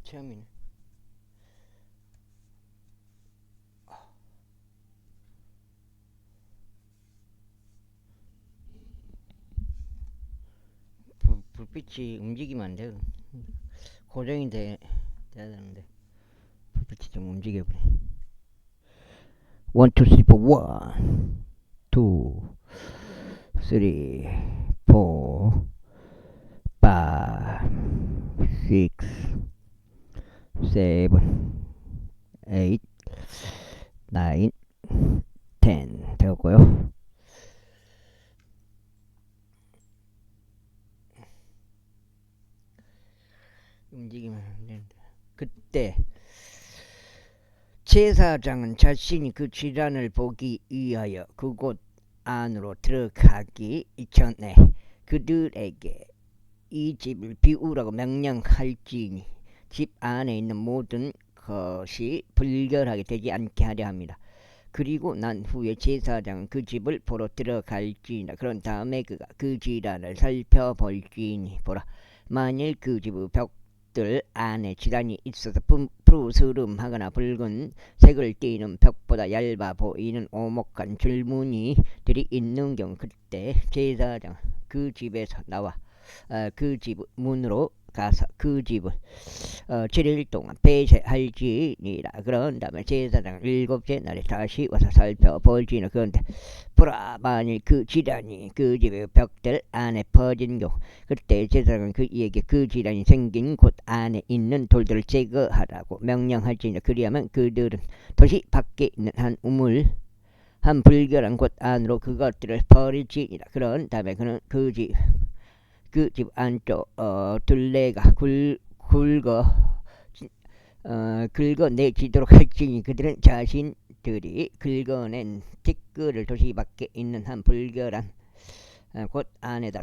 체험이네. 불빛이 움직이면 안 돼요. 고정이 돼야 되는데 불빛이 좀 움직여버려. 원, 투, 쓰리, 포, 원, 투, 쓰리, 포, 파, 식스, 세븐, 에잇, 나인, 텐 되었고요. 움직이면 안 되는데 그때 제사장은 자신이 그 질환을 보기 위하여 그곳 안으로 들어가기 전에 그들에게 이 집을 비우라고 명령할지니 집 안에 있는 모든 것이 불결하게 되지 않게 하려 합니다. 그리고 난 후에 제사장은 그 집을 보러 들어갈지니라. 그런 다음에 그가 그 질환을 살펴볼지니 보라, 만일 그 집의 벽들 안에 질환이 있어서 푸르스름하거나 붉은 색을 띠는 벽보다 얇아 보이는 오목한 줄무늬들이 있는 경우, 그때 제사장 그 집에서 나와 그 집 문으로 가서 그 집을 7일 동안 폐쇄할지니라. 그런 다음에 제사장은 일곱째 날에 다시 와서 살펴볼지니라. 그런데 보라, 만일 그 질환이 그 집의 벽들 안에 퍼진 경우, 그때 제사장은 그에게 그 질환이 생긴 곳 안에 있는 돌들을 제거하라고 명령할지니라. 그리하면 그들은 도시 밖에 있는 한 불결한 곳 안으로 그것들을 버릴지니라. 그런 다음에 그는 그 집 안쪽 둘레가 긁어내지도록 할지니 그들은 자신들이 긁어낸 티끌을 도시 밖에 있는 한 불결한 곳 안에다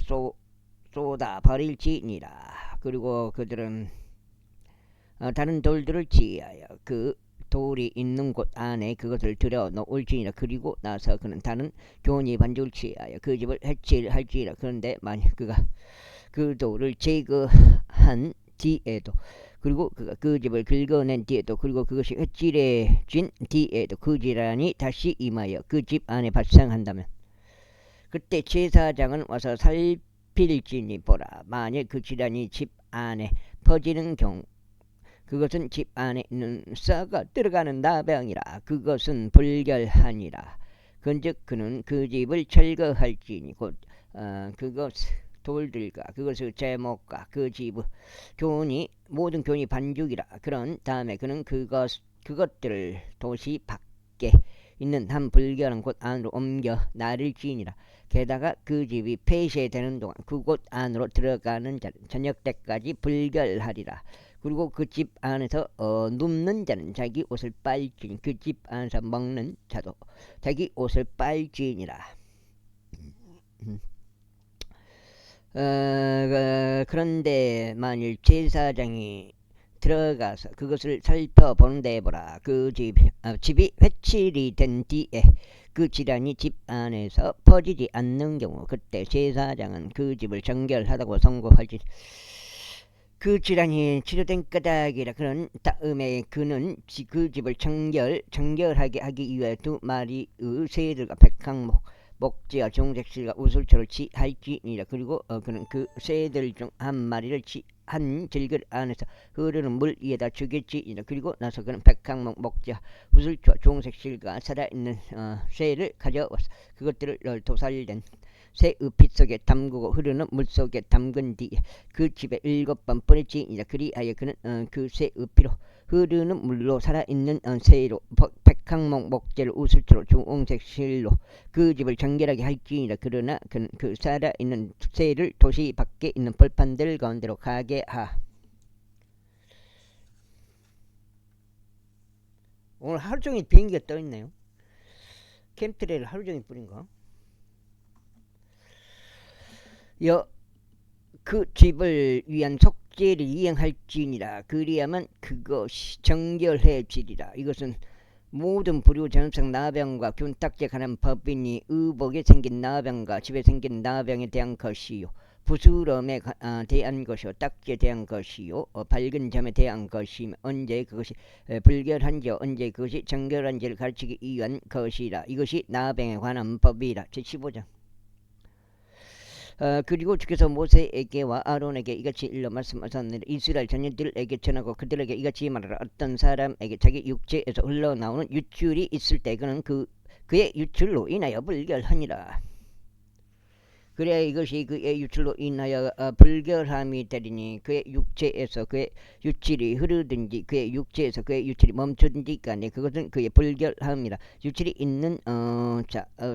쏟아 버릴지니라. 그리고 그들은 다른 돌들을 취하여 그 돌이 있는 곳 안에 그것을 들여 놓을지니라. 그리고 나서 그는 다른 교훈이 반죽을 취하여 그 집을 해칠할지니라. 그런데 만약 그가 그 돌을 제거한 뒤에도, 그리고 그가 그 집을 긁어낸 뒤에도, 그리고 그것이 획질해진 뒤에도 그 질환이 다시 임하여 그 집 안에 발생한다면, 그때 제사장은 와서 살필지니 보라, 만일 그 질환이 집 안에 퍼지는 경우 그것은 집 안에 있는 썩어 들어가는 나병이라. 그것은 불결하니라. 그런즉 그는 그 집을 철거할지니 곧 그것 돌들과 그것의 제목과 그 집의 모든 교훈이 반죽이라. 그런 다음에 그는 그것들을 도시 밖에 있는 한 불결한 곳 안으로 옮겨 나를지니라. 게다가 그 집이 폐쇄되는 동안 그곳 안으로 들어가는 자는 저녁 때까지 불결하리라. 그리고 그 집 안에서 눕는 자는 자기 옷을 빨지니 그 집 안에서 먹는 자도 자기 옷을 빨지니라. 그런데 만일 제사장이 들어가서 그것을 살펴보는데 보라, 그 집이 회칠이 된 뒤에 그 질환이 집 안에서 퍼지지 않는 경우, 그때 제사장은 그 집을 정결하다고 선고할지. 그 질환이 치료된 까닭이라. 그런 다음에 그는 그 집을 정결하게 하기 위해 두 마리의 새들과 백항목 목지와 종색실과 우슬초를 취할지니라. 그리고 그는 그 새들 중 한 마리를 한 질글 안에서 흐르는 물 위에다 죽였지니라. 그리고 나서 그는 백항목 목지와 우슬초와 종색실과 살아있는 새를 가져와서 그것들을 도살된 새의 피 속에 담그고 흐르는 물 속에 담근 뒤에 그 집에 7번 뿌릴지니라. 그리하여 그는 그 새의 피로 흐르는 물로 살아있는 새로 백항목 목재를 우슬초로 주홍색 실로 그 집을 정결하게 할지니라. 그러나 그는 그 살아있는 새를 도시 밖에 있는 벌판들 가운데로 가게 하. 오늘 하루 종일 비행기가 떠있네요. 캠트레이를 하루 종일 뿌린가? 그 집을 위한 속죄를 이행할지니라. 그리하면 그것이 정결해지리라. 이것은 모든 불효 전염성 나병과 균딱지에 관한 법이니 의복에 생긴 나병과 집에 생긴 나병에 대한 것이요 부스럼에 대한 것이요, 딱지에 대한 것이요, 밝은 점에 대한 것이며 언제 그것이 불결한지요, 언제 그것이 정결한지를 가르치기 위한 것이라. 이것이 나병에 관한 법이라. 제15장. 그리고 주께서 모세에게와 아론에게 이같이 일러 말씀하셨느니라. 이스라엘 자녀들에게 전하고 그들에게 이같이 말하라. 어떤 사람에게 자기 육체에서 흘러나오는 유출이 있을 때 그는 그의 유출로 인하여 불결하니라. 그래 이것이 그의 유출로 인하여 불결함이 되리니 그의 육체에서 그의 유출이 흐르든지 그의 육체에서 그의 유출이 멈추든지 간에 그것은 그의 불결함이라. 유출이 있는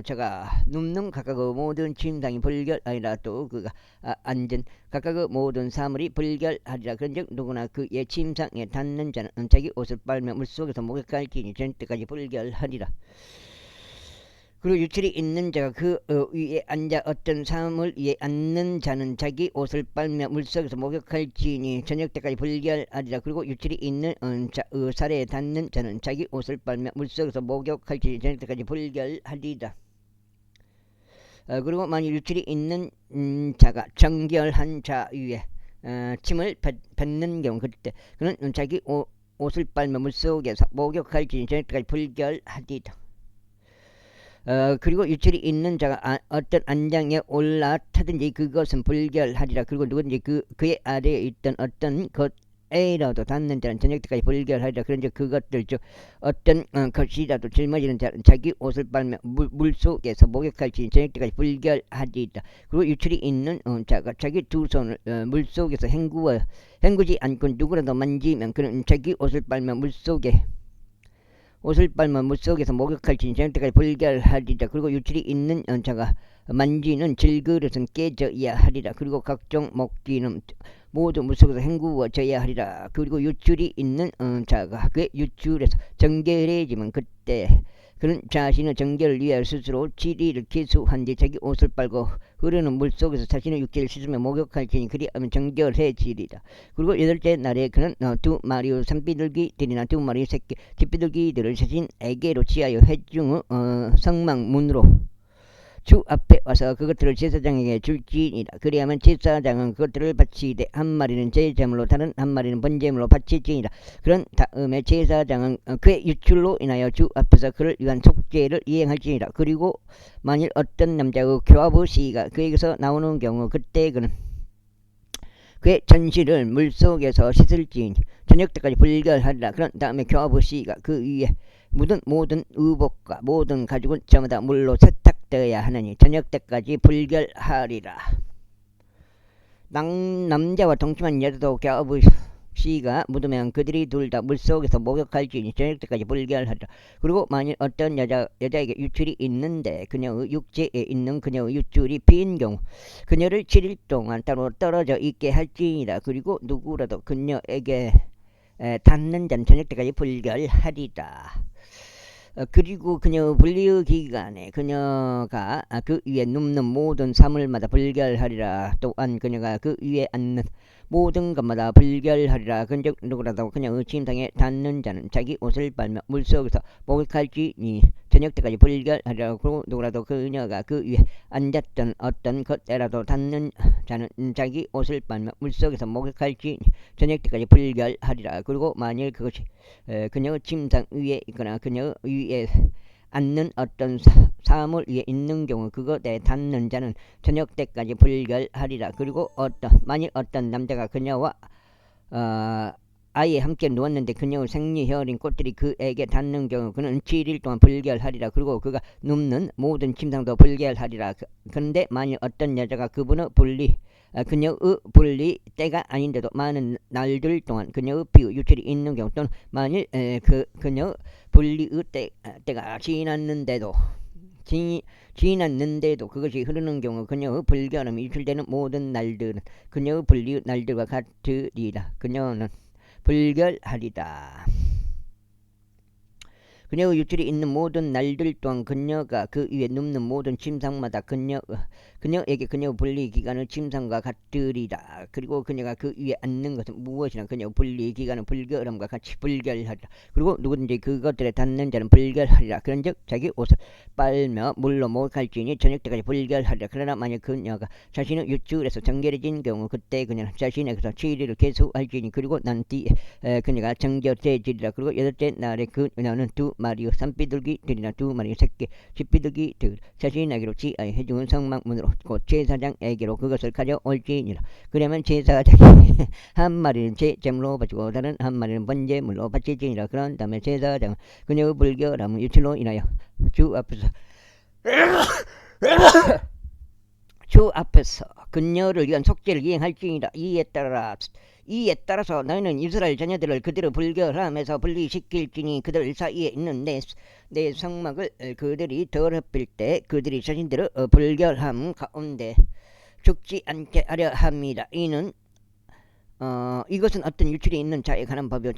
자가 눕는 각각의 모든 침상이 불결하리라. 또 그가 앉은 각각의 모든 사물이 불결하리라. 그런즉 누구나 그의 침상에 닿는 자는 자기 옷을 빨며 물속에서 목욕할지니 저녁 때까지 불결하리라. 그리고 유출이 있는 자가 그 위에 앉아 어떤 사람을 위에 앉는 자는 자기 옷을 빨며 물속에서 목욕할지니 저녁 때까지 불결하리라. 그리고 유출이 있는 살에 닿는 자는 자기 옷을 빨며 물속에서 목욕할지니 저녁 때까지 불결하리라. 그리고 만일 유출이 있는 자가 정결한 자 위에 침을 뱉는 경우 그때 그는 자기 옷을 빨며 물속에서 목욕할지니 저녁 때까지 불결하리라. 그리고 유출이 있는 자가 어떤 안장에 올라타든지 그것은 불결하리라. 그리고 누구든지 그의 아래에 있던 어떤 것에라도 닿는 자는 저녁 때까지 불결하리라. 그런즉 그것들 중 어떤 것이라도 짊어지는 자는 자기 옷을 빨며 물속에서 목욕할지니 저녁 때까지 불결하리라. 그리고 유출이 있는 자가 자기 두 손을 물속에서 헹구지 않고 누구라도 만지면 그는 자기 옷을 빨며 물속에서 목욕할지니 저녁 때까지 불결하리라. 그리고 유출이 있는 자가 만지는 질그릇은 깨져야 하리라. 그리고 각종 먹기는 모두 물속에서 헹구어져야 하리라. 그리고 유출이 있는 자가 그의 유출에서 정결해지면 그때 그는 자신의 정결을 위하여 스스로 7일을 기수한 뒤 자기 옷을 빨고 흐르는 물속에서 자신의 육체를 씻으며 목욕할지니 그리하면 정결해지리라. 그리고 8째 날에 그는 2마리의 산비둘기들이나 2마리의 새끼 뒷비둘기들을 자신에게로 취하여 회중의 성막문으로 주 앞에 와서 그것들을 제사장에게 줄지니라. 그리하면 제사장은 그것들을 바치되 한 마리는 제제물로 다른 한 마리는 번제물로 바칠지니라. 그런 다음에 제사장은 그의 유출로 인하여 주 앞에서 그를 위한 속죄를 이행할지니라. 그리고 만일 어떤 남자의 교합의 시가 그에게서 나오는 경우 그때 그는 그의 전실을 물속에서 씻을지니 저녁 때까지 불결하리라. 그런 다음에 교합의 시가 그 위에 묻은 모든 의복과 모든 가죽은 저마다 물로 세탁되어야 하느니 저녁 때까지 불결하리라. 남자와 동침한 여자도 교합의 시가 묻으면 그들이 둘 다 물속에서 목욕할지니 저녁 때까지 불결하리라. 그리고 만일 어떤 여자에게 유출이 있는데 그녀의 육체에 있는 그녀의 유출이 빈 경우 그녀를 7일 동안 따로 떨어져 있게 할지니라. 그리고 누구라도 그녀에게 닿는 자는 저녁 때까지 불결하리라. 그리고 그녀의 분리의 기간에 그녀가 그 위에 눕는 모든 사물마다 불결하리라. 또한 그녀가 그 위에 앉는 모든 것마다 불결하리라. 근즉 누구라도 그녀의 침상에 닿는 자는 자기 옷을 빨며 물속에서 목욕할지니 저녁 때까지 불결하리라. 그리고 누구라도 그녀가 그 위에 앉았던 어떤 것에라도 닿는 자는 자기 옷을 빨며 물속에서 목욕할지니 저녁 때까지 불결하리라. 그리고 만일 그것이 그녀의 침상 위에 있거나 그녀의 위에 앉는 어떤 사물 위에 있는 경우 그것에 닿는 자는 저녁 때까지 불결하리라. 그리고 만일 어떤 남자가 그녀와 아예 함께 누웠는데 그녀의 생리혈인 꽃들이 그에게 닿는 경우 그는 7일 동안 불결하리라. 그리고 그가 눕는 모든 침상도 불결하리라. 그런데 만일 어떤 여자가 그녀의 분리 때가 아닌데도 많은 날들 동안 그녀의 피의 유출이 있는 경우 또는 만일 그녀의 분리의 때가 지났는데도 그것이 흐르는 경우 그녀의 불결함이 유출되는 모든 날들은 그녀의 분리의 날들과 같으리라. 그녀는 불결하리라. 그녀의 유출이 있는 모든 날들 동안 그녀가 그 위에 눕는 모든 침상마다 그녀에게 그녀 분리 기간을 짐승과 같으리라. 그리고 그녀가 그 위에 앉는 것은 무엇이나 그녀 분리 기간은 불결함과 같이 불결하리라. 그리고 누구든지 그것들에 닿는 자는 불결하리라. 그런즉 자기 옷을 빨며 물로 목할지니 저녁 때까지 불결하리라. 그러나 만약 그녀가 자신의 유출에서 정결해진 경우 그때 그녀는 자신에게서 7일을 계수할지니 그리고 난 뒤에 그녀가 정결되지리라. 그리고 여덟째 날에 그녀는 두 마리의 산비둘기들이나 두 마리의 새끼 집비둘기들 자신에게로 지하에 해준 성막문으로 곧 제사장에게로 그것을 가져올지니라. 그러면 제사장이 한 마리는 제물로 바치고 다른 한 마리는 번제물로 바치지니라. 그런 다음에 제사장은 그녀의 불결함을 유출로 인하여 주 앞에서 주 앞에서 그녀를 위한 속죄를 이행할지니라. 이에 따라서 너희는 이스라엘 자녀들을 그들의 불결함에서 분리시킬지니 그들 사이에 있는 내 성막을 그들이 더럽힐 때 그들이 자신들의 불결함 가운데 죽지 않게 하려 합니다. 이것은 어떤 유출이 있는 자에 관한 법이요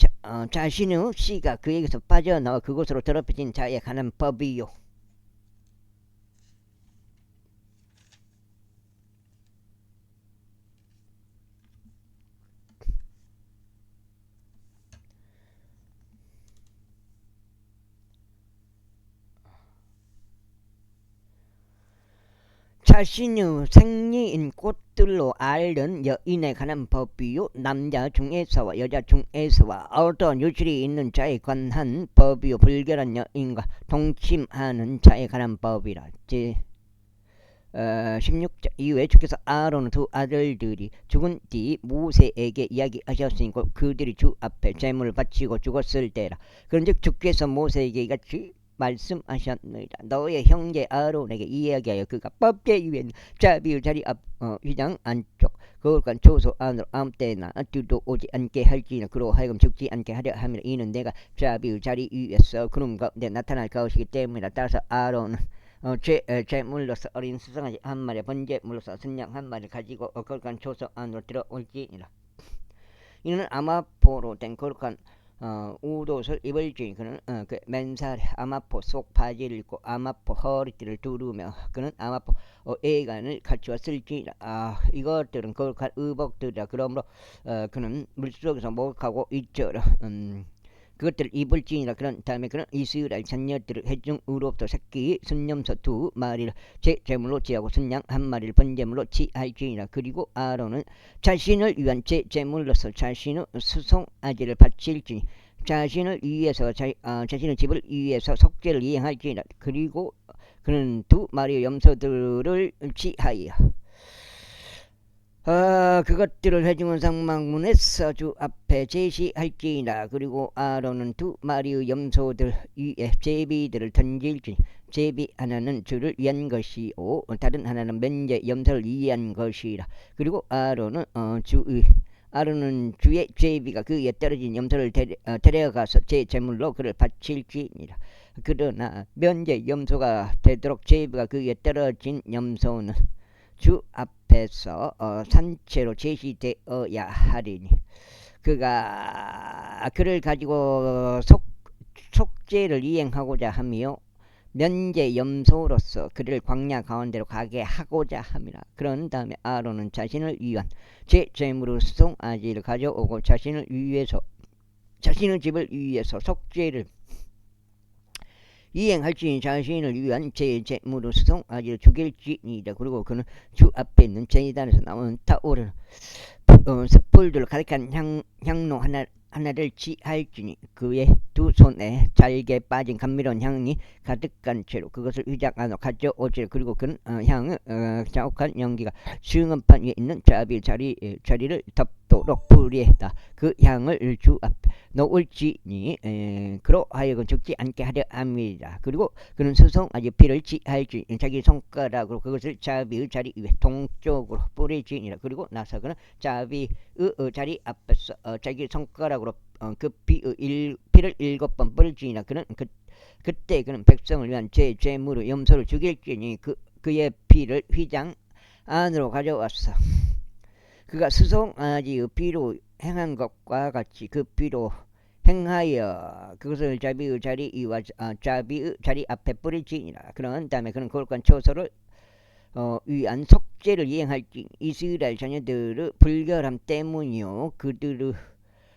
자신의 씨가 그에게서 빠져나와 그곳으로 더럽혀진 자에 관한 법이요. 자신의 생리인 꽃들로 앓는 여인에 관한 법이요 남자 중에서와 여자 중에서와 어떤 유출이 있는 자에 관한 법이요 불결한 여인과 동침하는 자에 관한 법이라. 16절 이후에 주께서 아론의 두 아들들이 죽은 뒤 모세에게 이야기하셨으니 그들이 주 앞에 제물을 바치고 죽었을 때라. 그런즉 주께서 모세에게 이같이 말씀하셨느니라. 너의 형제 아론에게 이야기하여 그가 법궤 위에 있는 자비의 자리 앞 휘장 안쪽 거룩한 초소 안으로 아무 때나 뒤도 오지 않게 할지니라. 그로 하여금 죽지 않게 하려 함이라. 이는 내가 자비의 자리 위에서 구름 가운데 나타날 것이기 때문이라. 따라서 아론은 제물로서 어린 수송아지 한 마리 번제물로서 순양 한 마리를 가지고 거룩한 초소 안으로 들어올지니라. 이는 아마포로 된 거룩한 우도옷을 입을지니 그는 그 맨살에 아마포 속 바지를 입고 아마포 허리띠를 두르며 그는 아마포 애간을 갖추었을지니라. 이것들은 거룩한 의복들이라. 그러므로 그는 물속에서 목하고 있죠라. 그것들을 입을지니라. 그런 다음에 그는 이스라엘 자녀들을 회중으로부터 새끼 순념소 두 마리를 제물로 취하고 순양 한 마리를 번제물로 취할지니라. 그리고 아론은 자신을 위한 제물로서 자신의 수송아지를 바칠지니 자신을 위해서 자신의 집을 위해서 속죄를 이행할지니라. 그리고 그는 두 마리의 염소들을 취하여 그것들을 회중은 성막문에서 주 앞에 제시할지니라. 그리고 아론은 두 마리의 염소들 위에 제비들을 던질지니 제비 하나는 주를 위한 것이요 다른 하나는 면제 염소를 위한 것이라. 그리고 아론은 주의 제비가 그 위에 떨어진 염소를 데려가서 제물로 그를 바칠지니라. 그러나 면제 염소가 되도록 제비가 그 위에 떨어진 염소는 주 앞에서 산채로 제시되어야 하리니 그가 그를 가지고 속죄를 이행하고자 하며 면제 염소로서 그를 광야 가운데로 가게 하고자 함이라. 그런 다음에 아론은 자신을 위한 제물의 수송아지를 가져오고 자신의 집을 위해서 속죄를 이행할지니 자신을 위한 제물의 수송아지를 죽일지니라. 그리고 그는 주 앞에 있는 제단에서 나오는 타오르는 숯불들로 가득한 향로 하나를 취할지니 그의 두 손에 잘게 빠진 감미로운 향이 가득한 채로 그것을 휘장 안으로 가져오지라. 그리고 그는 향의 자욱한 연기가 수영판 위에 있는 자리를 덮도록 불에다 그 향을 주 앞에 놓을지니 그로 하여금 죽지 않게 하려 함이라. 그리고 그는 수송아지 피를 취할지니 자기 손가락으로 그것을 자비의 자리 위에 동쪽으로 뿌리지니라. 그리고 나서 그는 자비의 자리 앞에서 자기 손가락으로 그 피를 7번 뿌릴지니라. 그는 그때 그는 백성을 위한 제물의 염소를 죽일지니 그의 피를 휘장 안으로 가져왔어. 그가 수송아지의 피로 행한 것과 같이 그 피로 행하여 그것을 자비의 자리 앞에 뿌릴지니라. 그런 다음에 그는 거룩한 초소를 위한 속죄를 이행할지 이스라엘 자녀들의 불결함 때문이요 그들의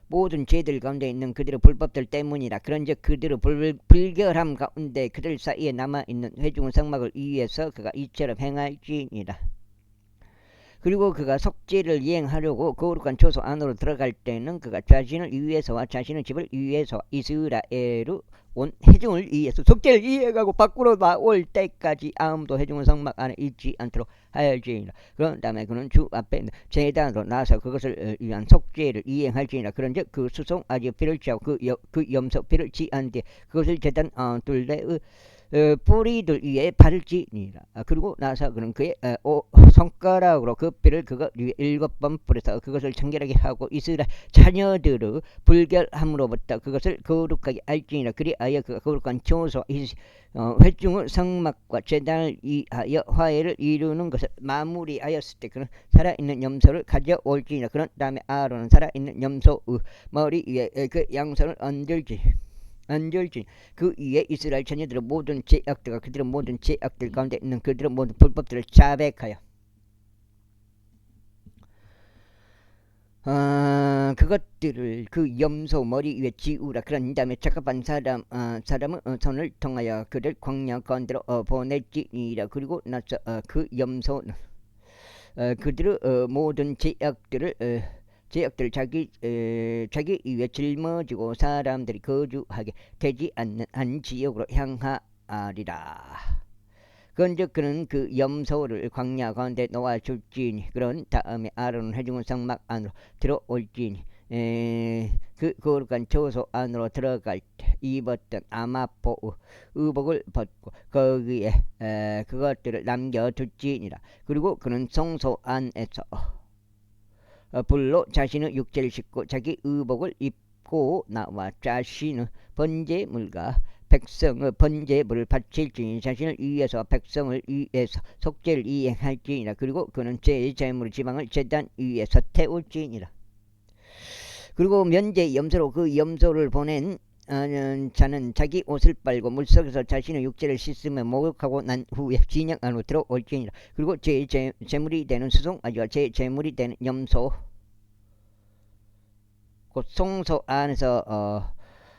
모든 죄들 가운데 있는 그들의 불법들 때문이라. 그런즉 그들의 불결함 가운데 그들 사이에 남아있는 회중의 성막을 위해서 그가 이처럼 행할지니라. 그리고 그가 속죄를 이행하려고 거룩한 처소 안으로 들어갈 때는 그가 자신을 위해서와 자신의 집을 위해서 이스라엘의 온 회중을 위해서 속죄를 이행하고 밖으로 나올 때까지 아무도 회중의 성막 안에 있지 않도록 하였지니라. 그런 다음에 그는 주 앞에 제단으로 나서 그것을 위한 속죄를 이행할지니라. 그런즉 그 수송아지 피를 취하고 그 염소 피를 취한 뒤에 그것을 제단 둘레의 뿌리들 위에 바를지니라. 그리고 나서 그는 그의 손가락으로 그 뼈를 그것 위에 7번 뿌려서 그것을 청결하게 하고 이스라엘 자녀들의 불결함으로부터 그것을 거룩하게 할지니라. 그리하여 그가 거룩한 처소 회중의 성막과 제단을 위하여 화해를 이루는 것을 마무리하였을 때 그는 살아있는 염소를 가져올지니라. 그런 다음에 아론은 살아있는 염소의 머리 위에 그 양손을 얹을지 그 위에 이스라엘 자녀들의 모든 죄악들과 그들의 모든 죄악들 가운데 있는 그들의 모든 불법들을 자백하여 그것들을 그 염소 머리 위에 지우라. 그런 다음에 적합한 사람의 손을 통하여 그를 광야 가운데로 보낼지니라. 그리고 나서 그 염소는 그들의 모든 죄악들을 자기 위에 짊어지고 사람들이 거주하게 되지 않는 한 지역으로 향하리라. 그런즉 그는 그 염소를 광야 가운데 놓아줄지니 그런 다음에 아론은 회중의 성막 안으로 들어올지니 그 거룩한 처소 안으로 들어갈 때 입었던 아마포 의복을 벗고 거기에 그것들을 남겨둘지니라. 그리고 그는 성소 안에서 불로 자신의 육체를 씻고 자기 의복을 입고 나와 자신의 번제물과 백성의 번제물을 바칠지니 자신을 위해서 백성을 위해서 속죄를 이행할지니라. 그리고 그는 제물의 지방을 제단 위에서 태울지니라. 그리고 면제 염소로 그 염소를 보낸 자는 자기 옷을 빨고 물속에서 자신의 육체를 씻으며 목욕하고 난 후에 진영 안으로 들어올지니라. 그리고 제물이 되는 수송아지와 제물이 되는 염소 곧 성소 안에서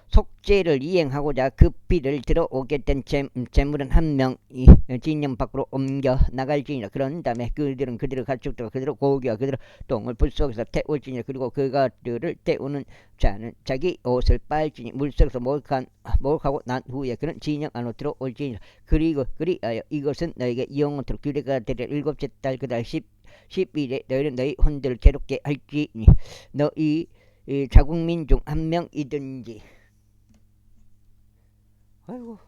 속죄를 이행하고자 그 피를 들어오게 된 제물은 한 명이 진영 밖으로 옮겨 나갈지니라. 그런 다음에 그들은 그들의 가축들과 그들의 고기와 그들의 똥을 불속에서 태울지니라. 그리고 그것들을 태우는 자는 자기 옷을 빨지니 물속에서 목욕하고 난 후에 그는 진영 안으로 들어올지니라. 그리하여 이것은 너에게 영원토록 규례가 되리라. 7째 달 그달 10일에 너희는 너희 혼들을 괴롭게 할지니 너희 자국민 중 한 명이든지 아이고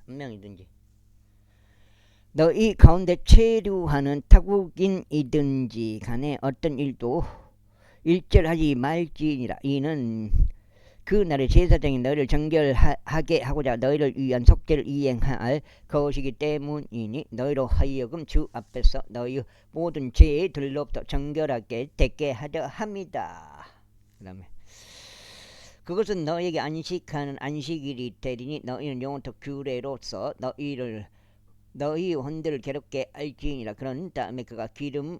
한 명이든지 너희 가운데 체류하는 타국인이든지 간에 어떤 일도 일절하지 말지니라. 이는 그 날의 제사장이 너희를 정결하게 하고자 너희를 위한 속죄를 이행할 것이기 때문이니 너희로 하여금 주 앞에서 너희 모든 죄들로부터 정결하게 되게 하려 함이다. 그 다음에 그것은 너희에게 안식하는 안식일이 되리니 너희는 영원토록 규례로서 너희 혼들을 괴롭게 할지니라. 그런 다음에 그가 기름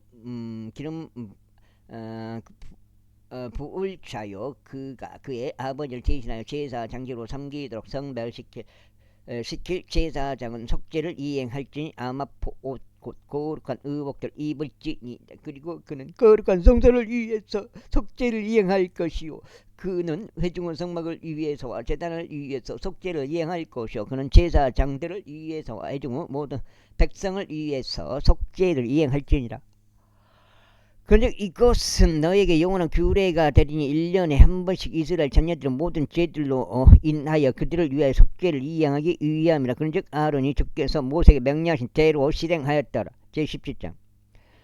부을 자요 그가 그의 아버지를 대신하여 제사 장지로 섬기도록 성별시킬 제사장은 속죄를 이행할지니 아마포 옷 곧 거룩한 의복들 입을지니 그리고 그는 거룩한 성소를 위해서 속죄를 이행할 것이요 그는 회중의 성막을 위해서와 제단을 위해서 속죄를 이행할 것이요 그는 제사장들을 위해서와 회중의 모든 백성을 위해서 속죄를 이행할지니라. 그런데 이것은 너에게 영원한 규례가 되리니 1년에 한 번씩 이스라엘 자녀들은 모든 죄들로 인하여 그들을 위하여 속죄를 이행하기 위함이라. 그런즉 아론이 주께서 모세에게 명령하신 대로 실행하였더라. 제17장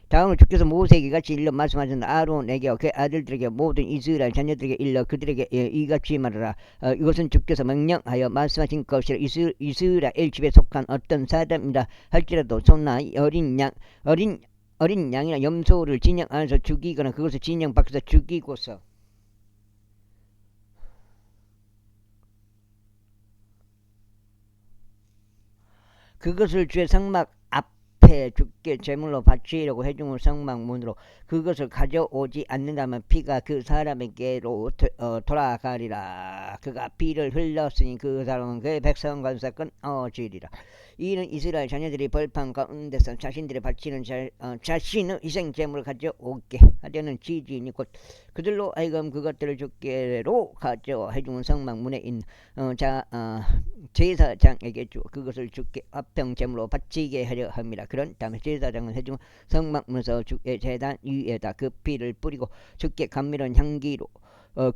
다음으로 주께서 모세에게 같이 일러 말씀하신 아론에게 그 아들들에게 모든 이스라엘 자녀들에게 일러 그들에게 이같이 말하라. 이것은 주께서 명령하여 말씀하신 것이라. 이스라엘 집에 속한 어떤 사람이라 할지라도 소나 어린 양이나 염소를 진영 안에서 죽이거나 그것을 진영 밖에서 죽이고서 그것을 주의 성막 앞에 주께 제물로 바치려고 해중을 성막문으로 그것을 가져오지 않는다면 피가 그 사람에게로 돌아가리라. 그가 피를 흘렸으니 그 사람은 그의 백성과 끊어지리라. 이는 이스라엘 자녀들이 벌판 가운데서 자신들이 바치는 자신의 희생제물을 가져오게 하려는 지지니 곧 그들로 하여금 그것들을 주께로 가져와 해중은 성막 문에 있는 제사장에게 주어 그것을 주께 화평제물로 바치게 하려 합니다. 그런 다음에 제사장은 해중 성막 문에서 주의 제단 위에다 그 피를 뿌리고 주께 감미로운 향기로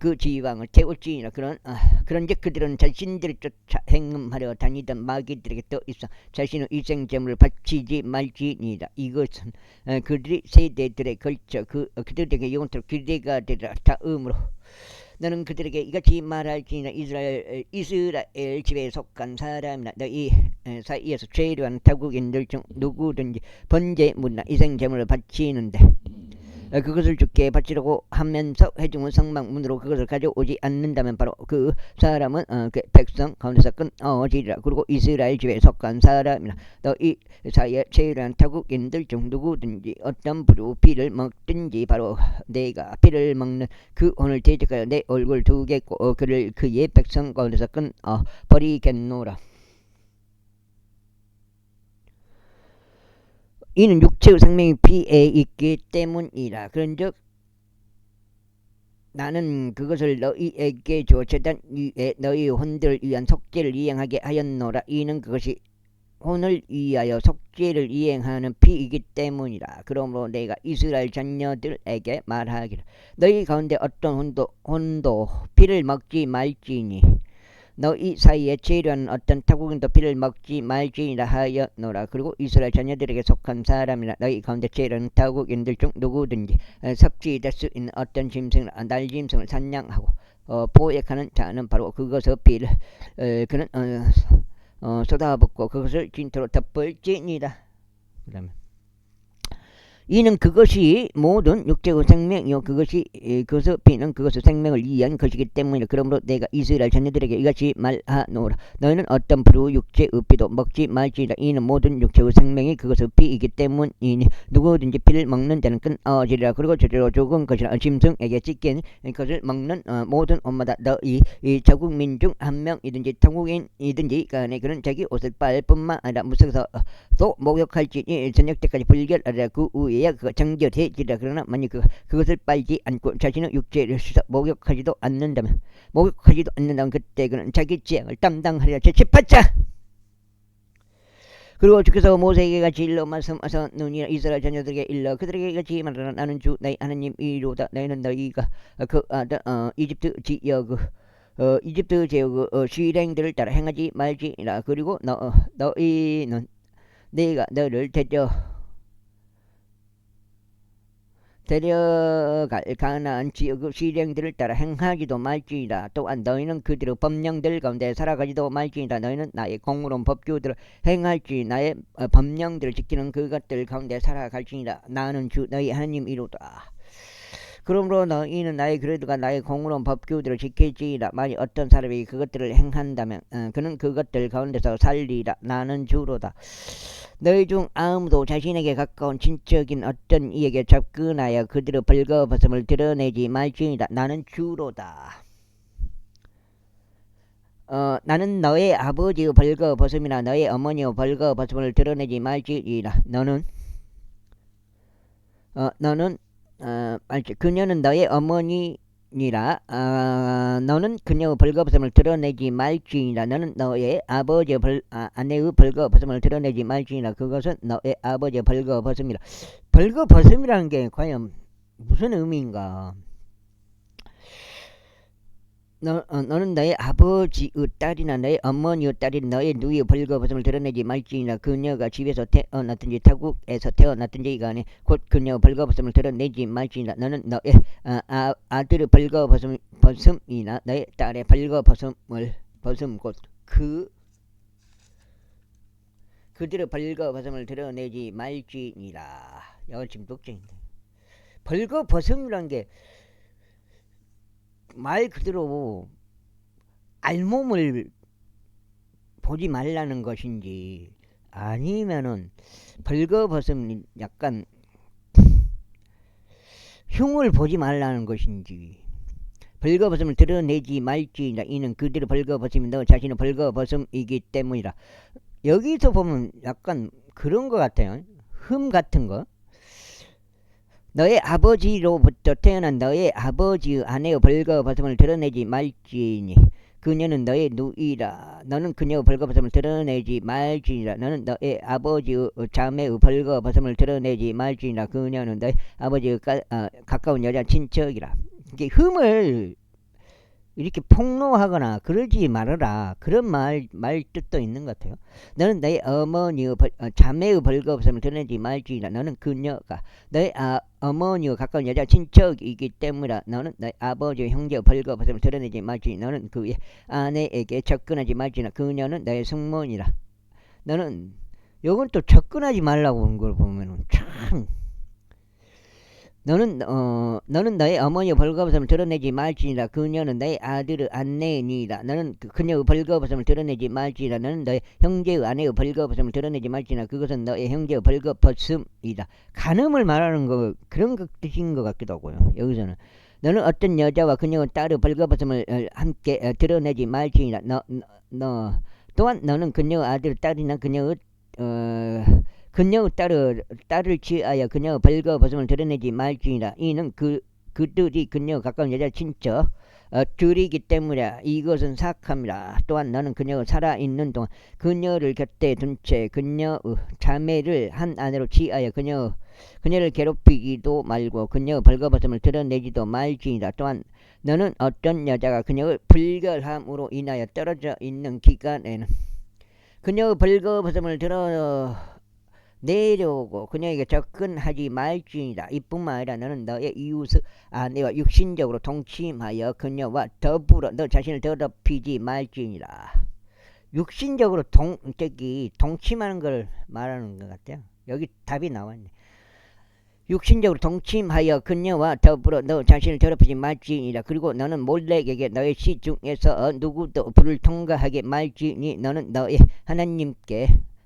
그 지방을 태울지니라. 그런즉 그들은 자신들을 쫓아 행음하려 다니던 마귀들에게 떠 있어 자신의 희생제물을 바치지 말지니라. 이것은 그들이 세대들에 걸쳐 그들에게 영원토록 기대가 되리라. 다음으로 너는 그들에게 이같이 말할지니라. 이스라엘 집에 속한 사람이나 너희 사이에서 죄를 하는 타국인들 중 누구든지 번제물이나 희생제물을 바치는데 그것을 주께 바치려고 하면서 회중은 성막 문으로 그것을 가져오지 않는다면 바로 그 사람은 그 백성 가운데서 끊어지리라. 그리고 이스라엘 집에 속한 사람이나 너희 사이에 죄를 타국인들 중 누구든지 어떤 부류 피를 먹든지 바로 내가 피를 먹는 그 오늘 대적하여 내 얼굴 두겠고 그를 그의 백성 가운데서 끊어버리겠노라. 이는 육체의 생명이 피에 있기 때문이라. 그런즉 나는 그것을 너희에게 주어 제단 위에 너희 혼들을 위한 속죄를 이행하게 하였노라. 이는 그것이 혼을 위하여 속죄를 이행하는 피이기 때문이라. 그러므로 내가 이스라엘 자녀들에게 말하기를 너희 가운데 어떤 혼도 피를 먹지 말지니 너희 사이에 죄류하는 어떤 타국인도 피를 먹지 말지니라 하였노라. 그리고 이스라엘 자녀들에게 속한 사람이나 너희 가운데 죄류하는 타국인들 중 누구든지 섭취될 수 있는 어떤 짐승을 날짐승을 산양하고 포획하는 자는 바로 그것의 피를 그는 쏟아붓고 그것을 진토로 덮을지니라. 그다음에 이는 그것이 모든 육체의 생명이요 그것의 피는 그것의 생명을 위한 것이기 때문이라. 그러므로 내가 이스라엘 자녀들에게 이같이 말하노라. 너희는 어떤 부류 육체의 피도 먹지 말지니라. 이는 모든 육체의 생명이 그것의 피이기 때문이니 누구든지 피를 먹는 자는 끊어지리라. 그리고 저절로 죽은 것이라 짐승에게 찢긴 것을 먹는 모든 옷마다 너희 자국민 중 한 명이든지 타국인이든지 간에 그는 자기 옷을 빨 뿐만 아니라 무서워서 또 목욕할지니 저녁 때까지 불결하리라. 그 후에 그가 정결해지리라. 그러나 만약 그것을 빨지 않고 자신의 육체를 씻어 목욕하지도 않는다면 그때 그는 자기 죄악을 담당하리라. 제18장 그리고 주께서 모세에게 같이 일러 말씀하사 누니라. 이스라엘 자녀들에게 일러 그들에게 같이 말하라. 나는 주 너희 하나님이로다. 너희는 너희가 이집트 지역 이집트 제국 실행들을 따라 행하지 말지니라. 그리고 너희는 내가 너를 데려갈 가나안 지역의 실행들을 따라 행하지도 말지니라. 또한 너희는 그들의 법령들 가운데 살아가지도 말지니라. 너희는 나의 공의로운 법규들을 행할지 나의 법령들을 지키는 그것들 가운데 살아갈지니라. 나는 주 너희 하나님이로다. 그러므로 너희는 나의 규례들과 나의 공의로운 법규들을 지킬지니라. 만일 어떤 사람이 그것들을 행한다면 그는 그것들 가운데서 살리라. 나는 주로다. 너희 중 아무도 자신에게 가까운 친척인 어떤 이에게 접근하여 그들의 벌거벗음을 드러내지 말지니라. 나는 주로다. 나는 너의 아버지의 벌거벗음이나 너의 어머니의 벌거벗음을 드러내지 말지니라. 그녀는 너의 어머니니라. 너는 그녀의 벌거벗음을 드러내지 말지니라. 너는 너의 아버지의 아내의 벌거벗음을 드러내지 말지니라. 그것은 너의 아버지의 벌거벗음이라. 벌거벗음이라는 게 과연 무슨 의미인가? 너는 너의 아버지의 딸이나 너의 어머니의 딸인 너의 누이의 벌거벗음을 드러내지 말지니라. 그녀가 집에서 태어났든지 타국에서 태어났든지 간에 곧 그녀의 벌거벗음을 드러내지 말지니라. 너는 너의 아들의 벌거벗음이나 너의 딸의 벌거벗음을 벗음 곧 그들의 벌거벗음을 드러내지 말지니라. 이거 지금 독쟁인데 벌거벗음이란 게 말 그대로 알몸을 보지 말라는 것인지 아니면은 벌거벗음 약간 흉을 보지 말라는 것인지 벌거벗음을 드러내지 말지니라. 이는 그대로 벌거벗음이 너 자신의 벌거벗음이기 때문이라. 여기서 보면 약간 그런 것 같아요. 흠 같은 거. 너의 아버지로부터 태어난 너의 아버지의 아내의 벌거벗음을 드러내지 말지니 그녀는 너의 누이라. 너는 그녀의 벌거벗음을 드러내지 말지니라. 너는 너의 아버지의 자매의 벌거벗음을 드러내지 말지니라. 그녀는 너의 아버지의 가까운 여자 친척이라. 이게 흠을 이렇게 폭로하거나 그러지 말아라. 그런 말 뜻도 있는 것 같아요. 너는 너의 어머니의 자매의 벌거벗음을 드러내지 말지니라. 너는 그녀가 너의 어머니의 가까운 여자 친척이기 때문이라. 너는 너의 아버지의 형제의 벌거벗음을 드러내지 말지니. 너는 그의 아내에게 접근하지 말지니라. 그녀는 너의 숙모니라. 너는 요건 또 접근하지 말라고 하는 걸 보면은 참 너는 너의 어머니의 벌거벗음을 드러내지 말지니라. 그녀는 너의 아들의 아내니라. 너는 그녀의 벌거벗음을 드러내지 말지니라. 너는 너의 형제의 아내의 벌거벗음을 드러내지 말지니라. 그것은 너의 형제의 벌거벗음이다. 간음을 말하는 거 그런 뜻인 것 같기도 하고요. 여기서는 너는 어떤 여자와 그녀의 딸의 벌거벗음을 함께 드러내지 말지니라. 너 또한 너는 그녀의 아들 딸이나 그녀의 그녀의 딸을 취하여 그녀의 벌거벗음을 드러내지 말지니라. 이는 그들이 그녀의 가까운 여자 친척 들이기 때문이라. 이것은 사악함이라. 또한 너는 그녀가 살아있는 동안 그녀를 곁에 둔 채 그녀의 자매를 한 아내로 취하여 그녀를 괴롭히기도 말고 그녀의 벌거벗음을 드러내지도 말지니라. 또한 너는 어떤 여자가 그녀의 불결함으로 인하여 떨어져 있는 기간에는 그녀의 벌거벗음을 내려오고 그녀에게 접근하지 말지니라. 이뿐만 아니라 너는 너의 이웃의 아내와 육신적으로 동침하여 그녀와 더불어 너 자신을 더럽히지 말지니라. 육신적으로 동침하는 걸 말하는 것 같아요. 여기 답이 나왔네. 육신적으로 동침하여 그녀와 더불어 너 자신을 더럽히지 말지니라. 그리고 너는 몰렉에게 너의 시 중에서 누구도 불을 통과하게 말지니. 너는 너의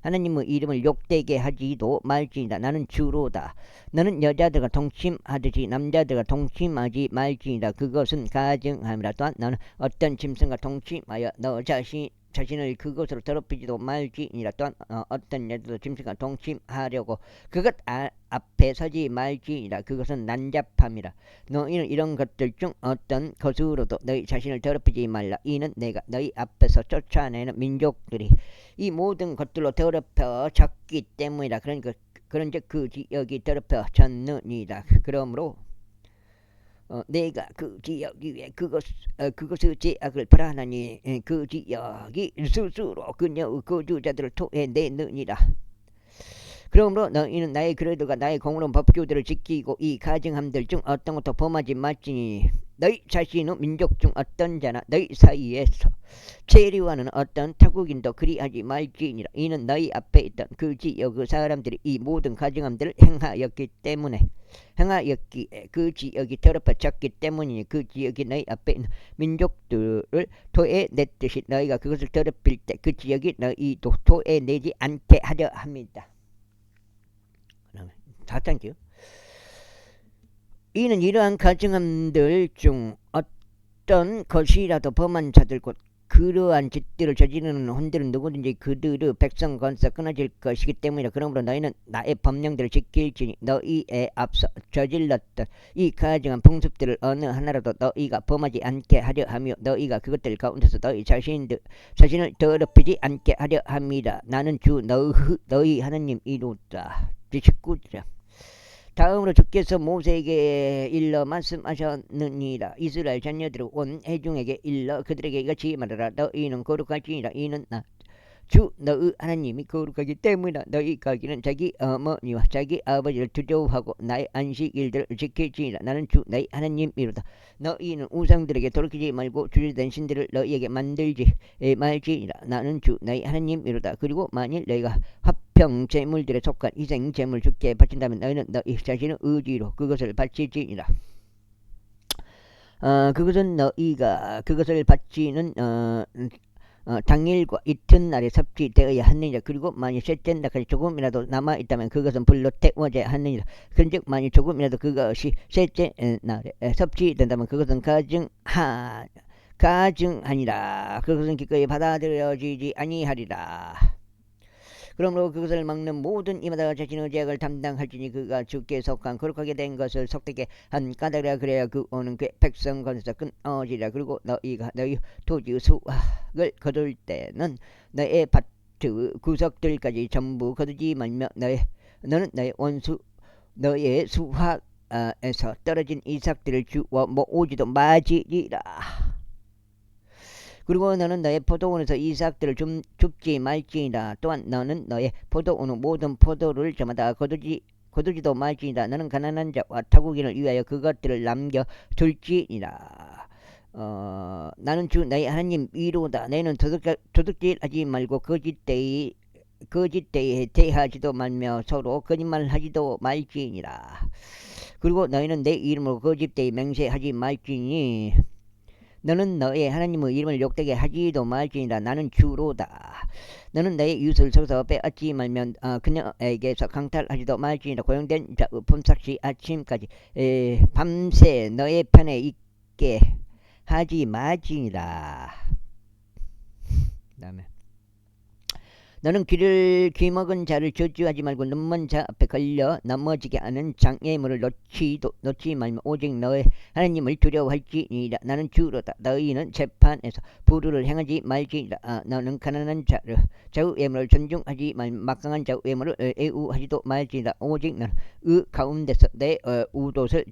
하나님의 이름을 욕되게 하지도 말지니라. 나는 주로다. 너는 여자들과 동침하듯이 남자들과 동침하지 말지니라. 그것은 가증함이라. 또한 너는 어떤 짐승과 동침하여 너 자신을 그것으로 더럽히지도 말지니라. 또한 어떤 여자도 짐승과 동침하려고 그것 앞에 서지 말지니라. 그것은 난잡함이라. 너희는 이런 것들 중 어떤 것으로도 너희 자신을 더럽히지 말라. 이는 내가 너희 앞에서 쫓아내는 민족들이 이 모든 것들로 더럽혀졌기 때문이라. 그런즉 그 지역이 더럽혀졌느니라. 그러므로 내가 그 지역 위에 그것의 죄악을 벌하나니 그 지역이 스스로 그녀의 거주자들을 토해내느니라. 그러므로 너희는 나의 그레도가 나의 공의로운 법규들을 지키고 이 가증함들 중 어떤 것도 범하지 말지니. 너희 자신의 민족 중 어떤 자나 너희 사이에서 체류하는 어떤 타국인도 그리하지 말지니라. 이는 너희 앞에 있던 그 지역의 사람들이 이 모든 가증함들을 행하였기에 그 지역이 더럽혀졌기 때문이니. 그 지역이 너희 앞에 있는 민족들을 토해냈듯이 너희가 그것을 더럽힐 때 그 지역이 너희도 토해내지 않게 하려 합니다. 4장이요. 이는 이러한 가증함들 중 어떤 것이라도 범한 자들 곧 그러한 짓들을 저지르는 혼들은 누구든지 그들의 백성 건서 끊어질 것이기 때문이라. 그러므로 너희는 나의 법령들을 지킬지니 너희에 앞서 저질렀던 이 가증한 풍습들을 어느 하나라도 너희가 범하지 않게 하려 하며 너희가 그것들 가운데서 너희 자신을 더럽히지 않게 하려 함이라. 나는 주 너희 하나님이로다. 19장. 다음으로 주께서 모세에게 일러 말씀하셨느니라. 이스라엘 자녀들을 온 회중에게 일러 그들에게 이같이 말하라. 너희는 거룩할지니라. 이는 나 주 너희 하나님이 거룩하기 때문이라. 너희 가기는 자기 어머니와 자기 아버지를 두려워하고 나의 안식일들을 지킬지니라. 나는 주 너희 하나님이로다. 너희는 우상들에게 돌이키지 말고 주제된 신들을 너희에게 만들지 말지니라. 나는 주 너희 하나님이로다. 그리고 만일 너희가 화평 제물들에 속한 희생 제물 주께 바친다면 너희는 너희 자신의 의지로 그것을 바칠지니라. 그것은 너희가 그것을 바치는 당일과 이튿날에 섭취되어야 하느니라. 그리고 만일 셋째 날까지 조금이라도 남아있다면 그것은 불로 태워져야 하느니라. 그런즉 만일 조금이라도 그것이 셋째 날에 섭취된다면 그것은 가증하니라. 그것은 기꺼이 받아들여지지 아니하리라. 그러므로 그것을 막는 모든 이마다가 자신의 죄악을 담당할지니 그가 주께 속한 거룩하게 된 것을 속되게 한 까닭이라. 그래야 그 오는 그 백성 건에서 끊어지리라. 그리고 너희가 너희 토지 수확을 거둘 때는 너의 밭의 구석들까지 전부 거두지 말며 너는 너의 원수 너의 수확에서 떨어진 이삭들을 주워 모으지도 마지리라. 그리고 너는 너의 포도원에서 이삭들을 줍지 말지니라. 또한 너는 너의 포도원의 모든 포도를 저마다 거두지도 말지니라. 너는 가난한 자와 타국인을 위하여 그것들을 남겨둘지니라. 나는 주 너의 하나님 이로다. 너는 도둑질하지 말고 거짓되이 대하지도 말며 서로 거짓말하지도 말지니라. 그리고 너희는 내 이름으로 거짓되이 맹세하지 말지니 너는 너의 하나님의 이름을 욕되게 하지도 말지니라. 나는 주로다. 너는 너의 이웃을 속여서 빼앗지 말면 그녀에게서 강탈하지도 말지니라. 고용된 자의 품삯이 아침까지 밤새 너의 편에 있게 하지 말지니라. 다음에 너는 귀먹은 자를 저주하지 말고 눈먼 자 앞에 걸려 넘어지게 하는 장애물을 놓지 말며 오직 너의 하나님을 두려워할지니라. 나는 주로다. 너희는 재판에서 불의를 행하지 말지니라. 너는 가난한 자의 외모를 존중하지 말며 막강한 자의 외모를 애우하지도 말지니라. 오직 너는 의 가운데서 내 우도를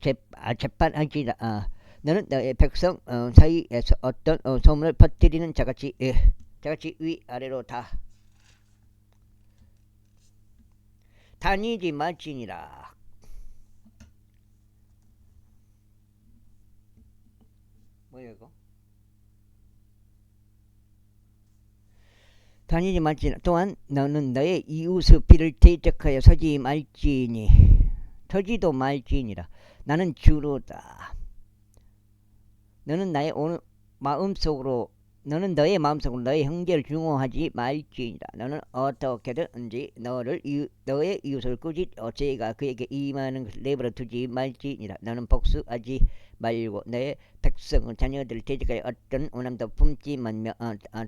재판하지라. 너는 너의 백성 사이에서 어떤 소문을 퍼뜨리는 자같이 위아래로 다니지 말지니라. 뭐야 이거? 다니지 말지니라. 또한 너는 너의 이웃의 비를 대적하여 서지도 말지니라. 나는 주로다. 너는 너의 마음속으로 너의 형제를 중호하지 말지니라. 너는 어떻게든지 너의 이웃을 꾸짖 죄가 그에게 임하는 것을 내버려 두지 말지니라. 너는 복수하지 말고 너의 백성의 자녀들을 대적하여 어떤 원함도 품지 말며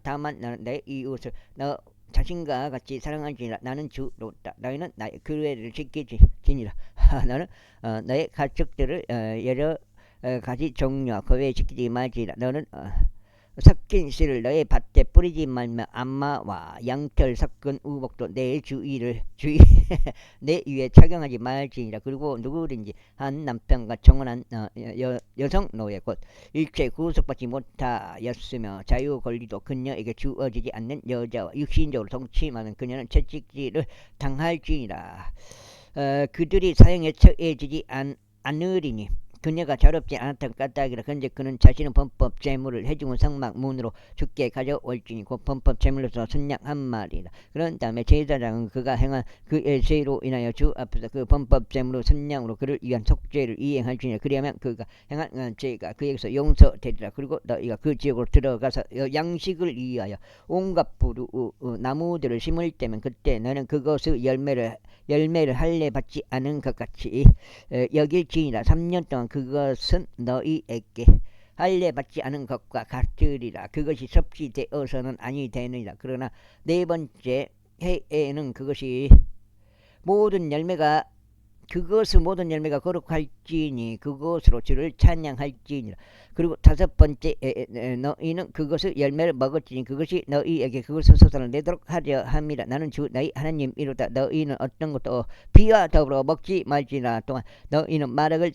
다만 너는 너의 이웃을 너 자신과 같이 사랑하지니라. 나는 주로다. 너희는 나의 규례를 지키지니라. 너는 너의 가축들을 여러 가지 종류와 그 외에 지키지 말지니라. 너는 섞인 씨를 너의 밭에 뿌리지 말며 암마와 양털 섞은 우복도 내 내 위에 착용하지 말지니라. 그리고 누구든지 한 남편과 청혼한 여성 노예 곧 일체 구속받지 못하였으며 자유 권리도 그녀에게 주어지지 않는 여자와 육신적으로 동침하는 그녀는 채찍질을 당할지니라. 그들이 사형에 처해지지 않으리니 그녀가 자롭지 않았던 까닭이라. 그런데 그는 자신의 범법 재물을 해중의 성막 문으로 죽게 가져올지니 곧 범법 재물로서 순양 한 마리라. 그런 다음에 제사장은 그가 행한 그의 죄로 인하여 주 앞에서 그 범법 재물로 순양으로 그를 위한 속죄를 이행할지니 그리하면 그가 행한 죄가 그에게서 용서되리라. 그리고 너희가 그 지역으로 들어가서 양식을 위하여 온갖 부루 나무들을 심을 때면 그때 너는 그것의 열매를 할례 받지 않은 것 같이 여길지니라. 3년 동안 그것은 너희에게 할례 받지 않은 것과 같으리라. 그것이 섭취되어서는 아니 되느니라. 그러나 네 번째 해에는 그것의 모든 열매가 거룩할지니 그것으로 주를 찬양할지니라. 그리고 다섯 번째 너희는 그것의 열매를 먹었지니 그것이 너희에게 그것의 소산을 내도록 하려 함이라. 나는 주 너희 하나님 이로다. 너희는 어떤 것도 비와 더불어 먹지 말지니라. 또한 너희는 마력을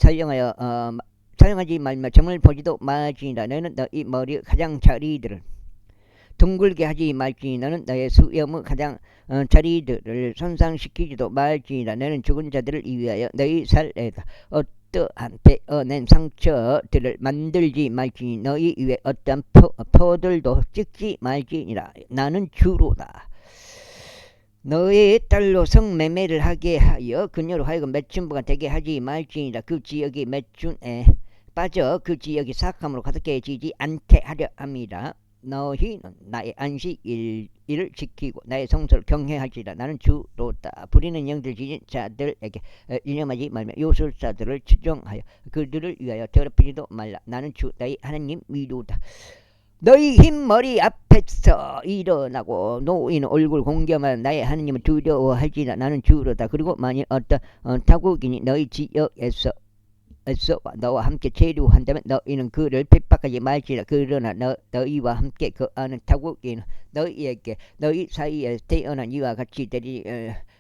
사용하지 말며 점을 보지도 말지니라. 너희는 너희 머리 가장 자리들을 둥글게 하지 말지니 너는 너의 수염의 가장 자리들을 손상시키지도 말지니라. 너는 죽은 자들을 위하여 너희 살에다 어떠한 베어낸 상처들을 만들지 말지니 너희 위에 어떠한 표들도 찍지 말지니라. 나는 주로다. 너의 딸로 성매매를 하게 하여 그녀로 하여금 매춘부가 되게 하지 말지니라. 그 지역이 매춘에 빠져 그 지역이 사악함으로 가득해지지 않게 하려 함이라. 너희는 나의 안식일을 지키고 나의 성소를 경외할지라. 나는 주로다. 부리는 영들 지닌 자들에게 유념하지 말며 요술사들을 추종하여 그들을 위하여 더럽히지도 말라. 나는 주 나의 하나님이로다. 너희 흰머리 앞에서 일어나고 노인 얼굴 공경하여 나의 하나님을 두려워할지라. 나는 주로다. 그리고 만일 어떤 타국인이 너희 지역에서 너와 함께 체류한다면 너희는 그를 핍박하지 말지라. 그러나 너희와 함께 거하는 타국인은 너희에게 너희 사이에 태어난 이와 같이 되리.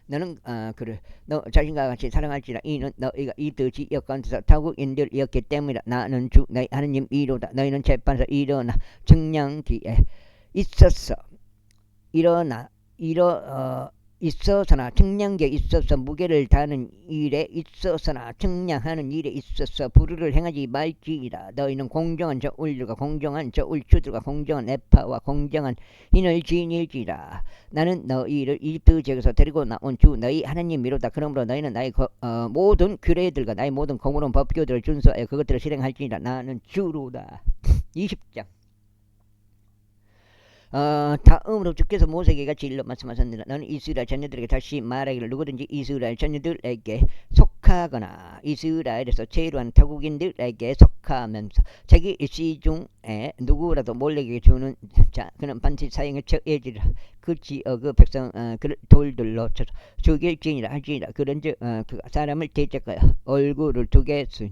너는 그를 너 자신과 같이 사랑할지라. 이는 너희가 이들 지역 가운데서 타국인들이었기 때문이라. 나는 주 너희 하나님 이로다. 너희는 재판에서 일어나 측량기에 있어서나 측량기에 있어서 무게를 다는 일에 있어서나 측량하는 일에 있어서 불의를 행하지 말지니라. 너희는 공정한 저울들과 공정한 저울추들과 공정한 에파와 공정한 흰을 지닐지라. 나는 너희를 이집트 지역에서 데리고 나온 주 너희 하나님이로다. 그러므로 너희는 나의 모든 규례들과 나의 모든 공의로운 법규들을 준수하여 그것들을 실행할지니라. 나는 주로다. 20장. 다음으로 주께서 모세에게 같이 일러 말씀하셨느니라. 너는 이스라엘 자녀들에게 다시 말하기를 누구든지 이스라엘 자녀들에게 속하거나 이스라엘에서 체류한 타국인들에게 속하면서 자기 시 중에 누구라도 몰래에게 주는 자 그는 반드시 사형에 처해지리라. 그 지역 그 백성 그를 돌들로 쳐서 죽일지니라 할지니라. 그런즉 그 사람을 대적하여 얼굴을 두겠으니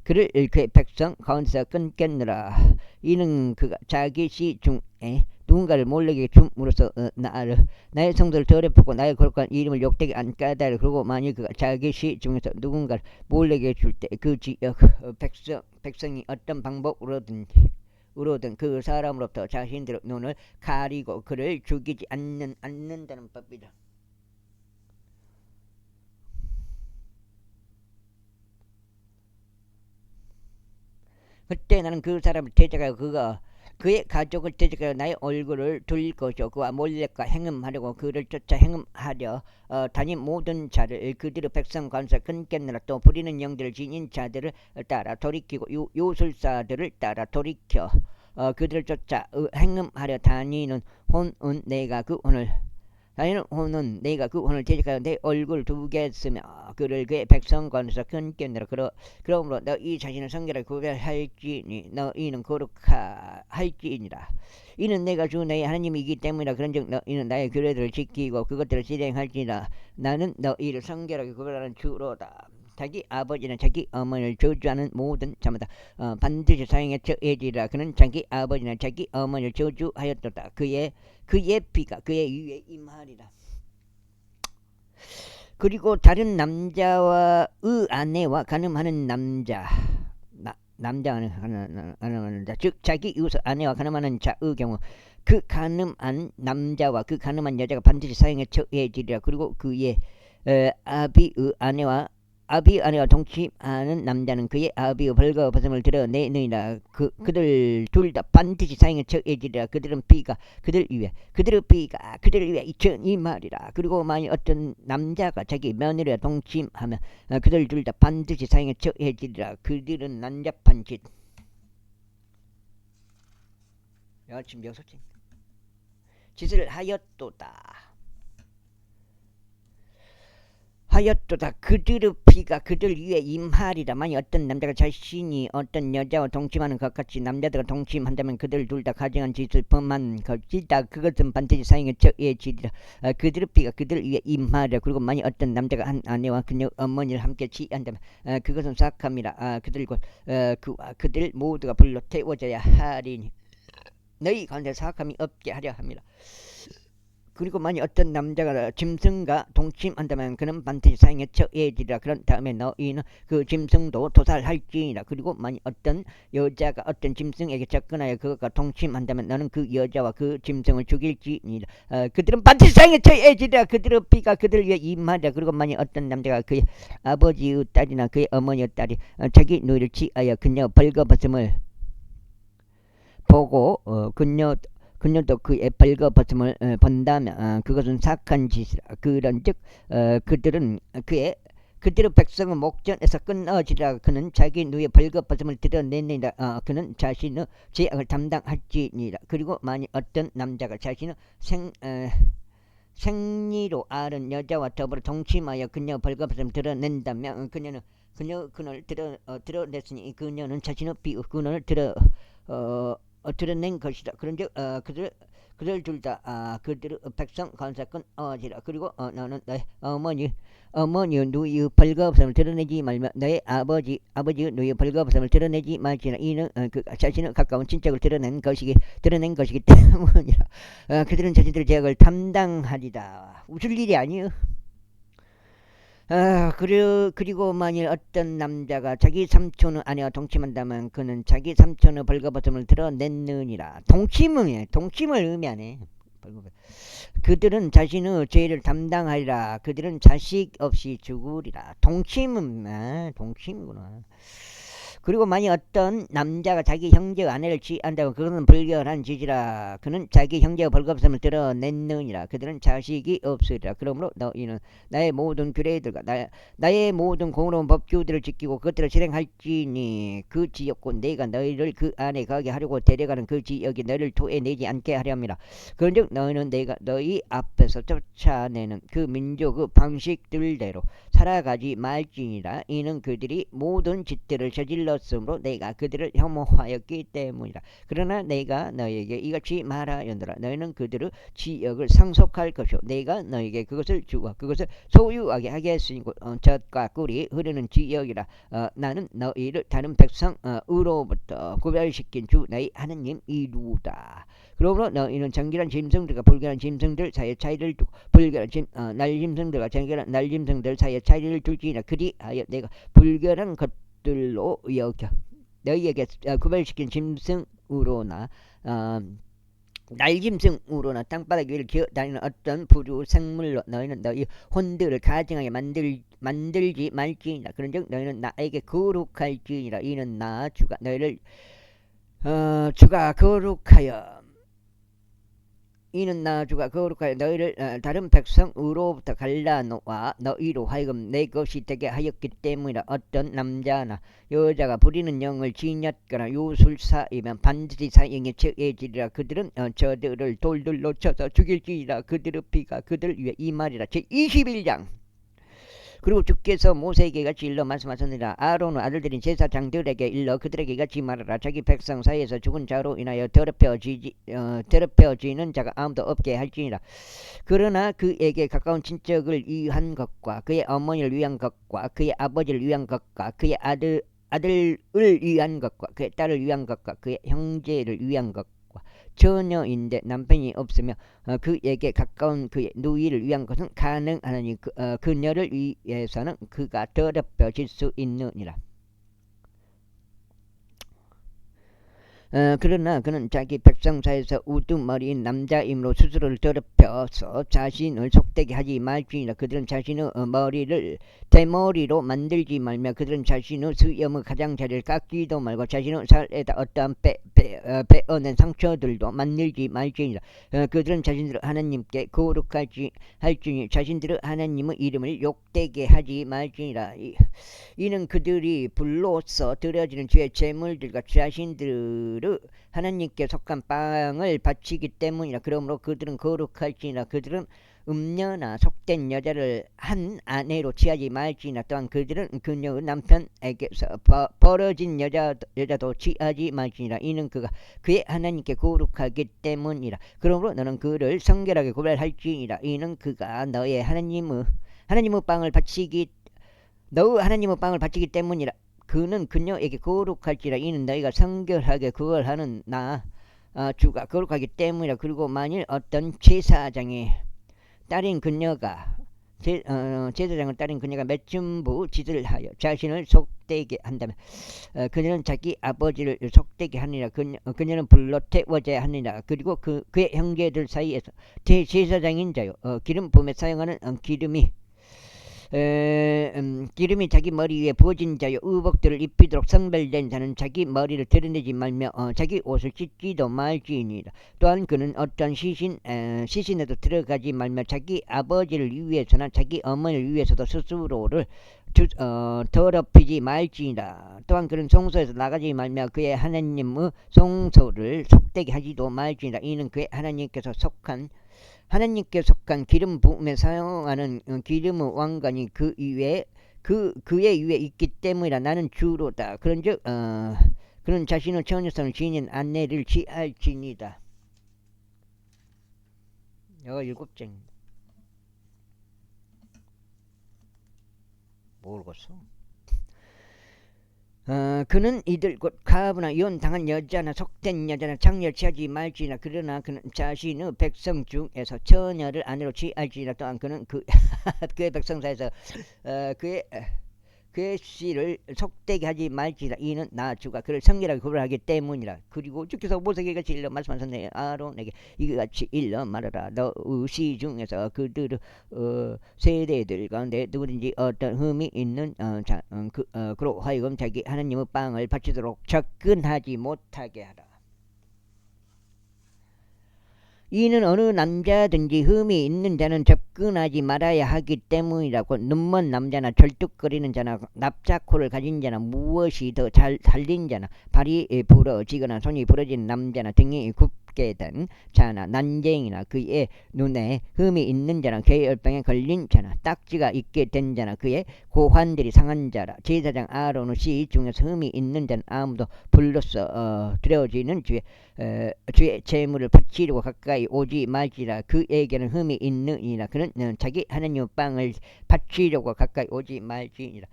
그를 그의 백성 가운데서 끊겠느라. 이는 그가 자기 시 중에 누군가를 몰래게 줌으로써 나의 성도를 더럽히고 나의 거룩한 이름을 욕되게 안 까다려. 그리고 만일 그가 자기 시 중에서 누군가를 몰래게 줄 때 그 지역 백성이 어떤 방법으로든 그 사람으로부터 자신들의 눈을 가리고 그를 죽이지 않는다는 법이다. 그때 나는 그 사람을 대적하여 그의 가족을 대적하여 나의 얼굴을 돌릴 것이요 그와 몰래가 행음하려고 그를 쫓아 행음하려 다닌 모든 자를 그들의 백성 가운데서 끊겠느라. 또 부리는 영들을 지닌 자들을 따라 돌이키고 요술사들을 따라 돌이켜 그들을 쫓아 행음하려 다니는 혼은 내가 그 혼을 대적하여 내 얼굴 두겠으며 그를 그의 백성 가운데서 끊겠느라. 그러므로 너희 자신을 성결하게 구별할지니 너희는 거룩할지니라. 이는 내가 주 너희 하나님이기 때문이라. 그런즉 너희는 나의 규례들을 지키고 그것들을 실행할지니라. 나는 너희를 성결하게 구별하는 주로다. 자기 아버지나 자기 어머니를 저주하는 모든 자마다 반드시 사형에 처해지리라. 그는 자기 아버지나 자기 어머니를 저주하였도다. 그의 피가 그의 위에 임하리라. 그리고 다른 남자와 아내와 간음하는 남자는 즉 자기 이웃 아내와 간음하는 자의 경우 그 간음한 남자와 그 간음한 여자가 반드시 사형에 처해지리라. 그리고 그의 아비의 아내와 동침하는 남자는 그의 아비의 벌거벗음을 드러내느니라. 그들 둘 다 반드시 사형에 처해지리라. 그들의 피가 그들 위에 임하리라. 그리고 만일 어떤 남자가 자기 며느리와 동침하면 그들 둘 다 반드시 사형에 처해지리라. 그들은 난잡한 지금 6째 짓을 하였도다. 그들의 피가 그들 위에 임하리라. 만일 어떤 남자가 자신이 어떤 여자와 동침하는 것 같이 남자들과 동침한다면 그들 둘 다 가정한 짓을 범한 것이다. 그것은 반드시 사형에 처해지리라. 그들의 피가 그들 위에 임하리라. 그리고 만일 어떤 남자가 한 아내와 그녀 어머니를 함께 취한다면 그것은 사악함이라. 그들 모두가 불로 태워져야 하리니 너희 가운데 사악함이 없게 하려 함이라. 그리고 만일 어떤 남자가 짐승과 동침한다면 그는 반드시 사형에 처해지리라. 그런 다음에 너희는 그 짐승도 도살할지니라. 그리고 만일 어떤 여자가 어떤 짐승에게 접근하여 그것과 동침한다면 너는 그 여자와 그 짐승을 죽일지니라. 그들은 반드시 사형에 처해지리라. 그들의 피가 그들 위에 임하리라. 그리고 만일 어떤 남자가 그의 아버지의 딸이나 그의 어머니의 딸이 자기 누이를 취하여 그녀 벌거벗음을 보고 그녀도 그의 벌거벗음을 본다면 그것은 사악한 짓이라. 그런즉 그들은 그의 그대로 백성은 목전에서 끊어지라. 그는 자기 누이의 벌거벗음을 드러내니라. 그는 자신의 죄악을 담당할지니라. 그리고 만일 어떤 남자가 자신의 생리로 앓은 여자와 더불어 동침하여 그녀 벌거벗음을 드러낸다면 그녀를 드러냈으니 그녀는 자신의 비근원을 드러낸 것이다. 그런즉 그들 둘 다 그들의 백성 간사건 어지라. 그리고 너는 너의 어머니의 누이의 벌거벗음을 드러내지 말며 너의 아버지의 누이의 벌거벗음을 드러내지 말지라. 이는 그 자신의 가까운 친척을 드러낸 것이기 때문이라. 그들은 자신들의 죄악을 담당하리다. 웃을 일이 아니요. 그리고 만일 어떤 남자가 자기 삼촌의 아내와 동침한다면 그는 자기 삼촌의 벌거벗음을 드러냈느니라. 동침을 의미하네. 그들은 자신의 죄를 담당하리라. 그들은 자식 없이 죽으리라. 동침이구나. 그리고 만일 어떤 남자가 자기 형제의 아내를 취한다고 그것은 불결한 짓이라. 그는 자기 형제의 벌거벗음을 드러냈느니라. 그들은 자식이 없으리라. 그러므로 너희는 나의 모든 규례들과 나의 모든 공의로운 법규들을 지키고 그것들을 실행할지니 그 지역곧 내가 너희를 그 안에 가게 하려고 데려가는 그 지역이 너희를 토해내지 않게 하려 함이라. 그런즉 너희는 내가 너희 앞에서 쫓아내는 그 민족의 방식들대로 살아가지 말지니라. 이는 그들이 모든 짓들을 저질렀으므로 내가 그들을 혐오하였기 때문이라. 그러나 내가 너희에게 이같이 말하였노라. 너희는 그들의 지역을 상속할 것이요 내가 너희에게 그것을 주어 그것을 소유하게 하겠으니 젖과 꿀이 흐르는 지역이라. 나는 너희를 다른 백성으로부터 구별시킨 주 너희 하느님이루다. 그러므로 너희는 정결한 짐승들과 불결한 짐승들 사이에 차이를 두고 불결한 날짐승들과 정결한 날짐승들 사이에 차이를 둘지니라. 그리하여 내가 불결한 것들로 여겨 너희에게 구별시킨 짐승으로나 날짐승으로나 땅바닥 위를 기어다니는 어떤 부류 생물로 너희는 너희 혼들을 가증하게 만들지 말지니라. 그런즉 너희는 나에게 거룩할지니라. 이는 나 주가 너희를 주가 거룩하여 너희를 다른 백성으로부터 갈라놓아 너희로 하여금 내 것이 되게 하였기 때문이라. 어떤 남자나 여자가 부리는 영을 지녔거나 요술사이면 반드시 사형에 처해지리라. 그들은 저들을 돌들로 쳐서 죽일지니라. 그들의 피가 그들 위에 이 말이라. 제21장. 그리고 주께서 모세에게 같이 일러 말씀하셨느니라. 아론의 아들들인 제사장들에게 일러 그들에게 같이 말하라. 자기 백성 사이에서 죽은 자로 인하여 더럽혀지는 자가 아무도 없게 할지니라. 그러나 그에게 가까운 친척을 위한 것과 그의 어머니를 위한 것과 그의 아버지를 위한 것과 그의 아들을 위한 것과 그의 딸을 위한 것과 그의 형제를 위한 것과 처녀인데 남편이 없으며 그에게 가까운 그의 누이를 위한 것은 가능하니 그녀를 위해서는 그가 더럽혀질 수 있느니라. 그러나 그는 자기 백성 사이에서 우두머리인 남자이므로 스스로를 더럽혀서 자신을 속되게 하지 말지니라. 그들은 자신의 머리를 대머리로 만들지 말며 그들은 자신의 수염의 가장자리를 깎지도 말고 자신의 살에다 어떠한 빼어낸 상처들도 만들지 말지니라. 그들은 자신들의 하나님께 거룩할지니 자신들의 하나님의 이름을 욕되게 하지 말지니라. 이는 그들이 불로서 드려지는 주의 제물들과 자신들의 하나님께 속한 빵을 바치기 때문이라. 그러므로 그들은 거룩할지니라. 그들은 음녀나 속된 여자를 한 아내로 취하지 말지니라. 또한 그들은 그녀의 남편에게서 벌어진 여자도 취하지 말지니라. 이는 그가 그의 하나님께 거룩하기 때문이라. 그러므로 너는 그를 성결하게 구별할지니라. 이는 그가 너의 하나님의 빵을 바치기 때문이라. 그는 그녀에게 거룩할지라. 이는 너희가 성결하게 그걸 하는 나 주가 거룩하기 때문이라. 그리고 만일 어떤 제사장의 딸인 그녀가 제사장을 따른 그녀가 맺춤부 짓을 하여 자신을 속되게 한다면 그녀는 자기 아버지를 속되게 하느니라. 그녀는 불로 태워져야 하느니라. 그리고 그의 형제들 사이에서 제사장인 자요 기름 부음에 사용하는 기름이 자기 머리 위에 부어진 자요 의복들을 입히도록 성별된 자는 자기 머리를 드러내지 말며 자기 옷을 찢지도 말지니라. 또한 그는 어떤 시신에도 들어가지 말며 자기 아버지를 위해서나 자기 어머니를 위해서도 스스로를 더럽히지 말지니라. 또한 그는 성소에서 나가지 말며 그의 하나님의 성소를 속되게 하지도 말지니라. 이는 그의 하나님께 속한 기름 부음에 사용하는 기름의 왕관이 그의 위에 있기 때문이라. 나는 주로다. 그런즉 그는 자신의 처녀성을 지닌 아내를 취할지니다. 여가 7장. 모르겠어. 그는 이들 곧 가부나 이혼 당한 여자나 속된 여자나 장녀를 취하지 말지나. 그러나 그는 자신의 백성 중에서 처녀를 아내로 취할지나. 또한 그는 그의 백성 사이에서 그의 씨를 속되게 하지 말지라. 이는 나 주가 그를 성결하게 구별하기 때문이라. 그리고 주께서 모세에게 일러 말씀하셨네. 아론에게 이같이 일러 말하라. 너의 씨 중에서 그들의 세대들 가운데 누구든지 어떤 흠이 있는 그로 하여금 자기 하나님의 빵을 바치도록 접근하지 못하게 하라. 이는 어느 남자든지 흠이 있는 자는 접근하지 말아야 하기 때문이라고. 눈먼 남자나 절뚝거리는 자나 납작코를 가진 자나 무엇이 더 잘 살린 자나 발이 부러지거나 손이 부러진 남자나 등이 굽게 된 자나 난쟁이나 그의 눈에 흠이 있는 자나 궤열병에 걸린 자나 딱지가 있게 된 자나 그의 고환들이 상한 자라. 제사장 아론의 씨 중에서 흠이 있는 자는 아무도 불로써 드려지는 주의 제물을 바치려고 가까이 오지 말지라. 그에게는 흠이 있느니라. 그는 자기 하나님의 빵을 바치려고 가까이 오지 말지니라.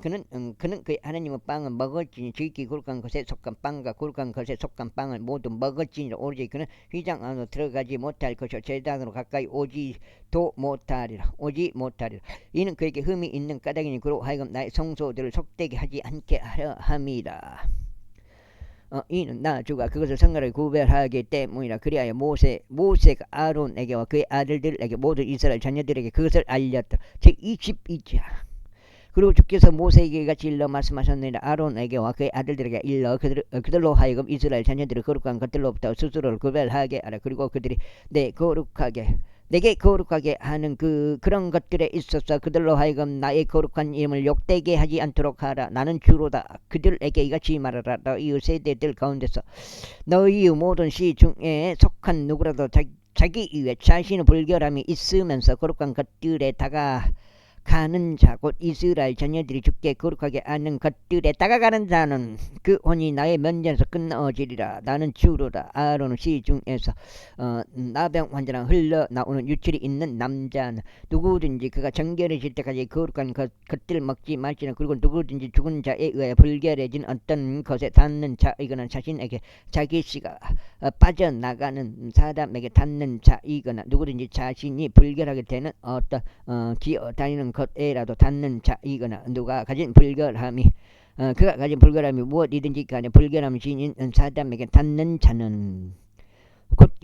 그는 그의 하나님의 빵을 먹을지니 지극히 거룩한 것에 속한 빵과 거룩한 것에 속한 빵을 모두 먹을지니라. 오로지 그는 휘장 안으로 들어가지 못할 것이요 제단으로 가까이 오지도 못하리라. 이는 그에게 흠이 있는 까닭이니 그로 하여금 나의 성소들을 속되게 하지 않게 하려 함이라. 이는 나 주가 그것을 성결하게 구별하기 때문이라. 그리하여 모세가 아론에게와 그의 아들들에게 모든 이스라엘 자녀들에게 그것을 알렸다. 제22장. 그리고 주께서 모세에게 같이 일러 말씀하셨느니라. 아론에게와 그의 아들들에게 일러 그들로 하여금 이스라엘 자녀들의 거룩한 것들로부터 스스로를 구별하게 하라. 그리고 그들이 내게 거룩하게 하는 그런 것들에 있어서 그들로 하여금 나의 거룩한 이름을 욕되게 하지 않도록 하라. 나는 주로다. 그들에게 이같이 말하라. 너희의 세대들 가운데서 너희의 모든 시 중에 속한 누구라도 자기 위에 자신의 불결함이 있으면서 거룩한 것들에 다가가는 자 곧 이스라엘 자녀들이 주께 거룩하게 하는 것들에 다가가는 자는 그 혼이 나의 면전에서 끊어지리라. 나는 주로다. 아론의 씨 중에서 나병 환자나 흘러나오는 유출이 있는 남자는 누구든지 그가 정결해질 때까지 거룩한 것들을 먹지 말지나. 그리고 누구든지 죽은 자에 의해 불결해진 어떤 것에 닿는 자이거나 자신에게 자기 씨가 빠져나가는 사람에게 닿는 자이거나 누구든지 자신이 불결하게 되는 어떤 기어다니는 것에라도 닿는 자이거나 누가 가진 불결함이 그가 가진 불결함이 무엇이든지 간에 불결함을 지닌 사람에게 닿는 자는 곧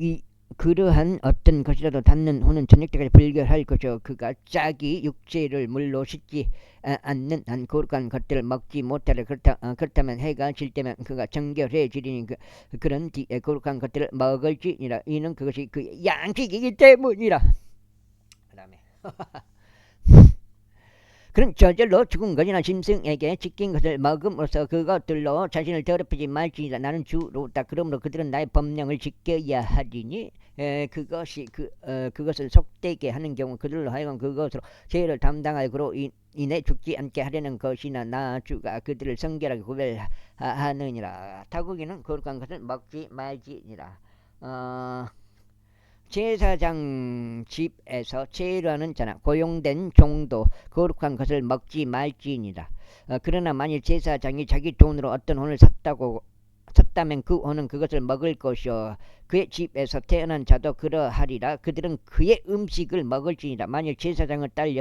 그러한 어떤 것이라도 닿는 혼은 저녁 때까지 불결할 것이요 그가 자기 육체를 물로 씻지 않는 한 거룩한 것들을 먹지 못하려. 그렇다면 해가 질 때면 그가 정결해지리니 그런 뒤에 거룩한 것들을 먹을지니라. 이는 그것이 그의 양식이기 때문이라. 그 다음에 그는 저절로 죽은 것이나 짐승에게 지킨 것을 먹음으로써 그것들로 자신을 더럽히지 말지니라. 나는 주로다. 그러므로 그들은 나의 법령을 지켜야 하리니 그것을 속되게 하는 경우 그들로 하여금 그것으로 죄를 담당하여 그로 인해 죽지 않게 하려는 것이나 나 주가 그들을 성결하게 구별하느니라. 타국이는 거룩한 것을 먹지 말지니라. 제사장 집에서 제일하는 자나 고용된 종도 거룩한 것을 먹지 말지니라. 그러나 만일 제사장이 자기 돈으로 어떤 혼을 샀다면 그 혼은 그것을 먹을 것이요 그의 집에서 태어난 자도 그러하리라. 그들은 그의 음식을 먹을지니라. 만일 제사장의 딸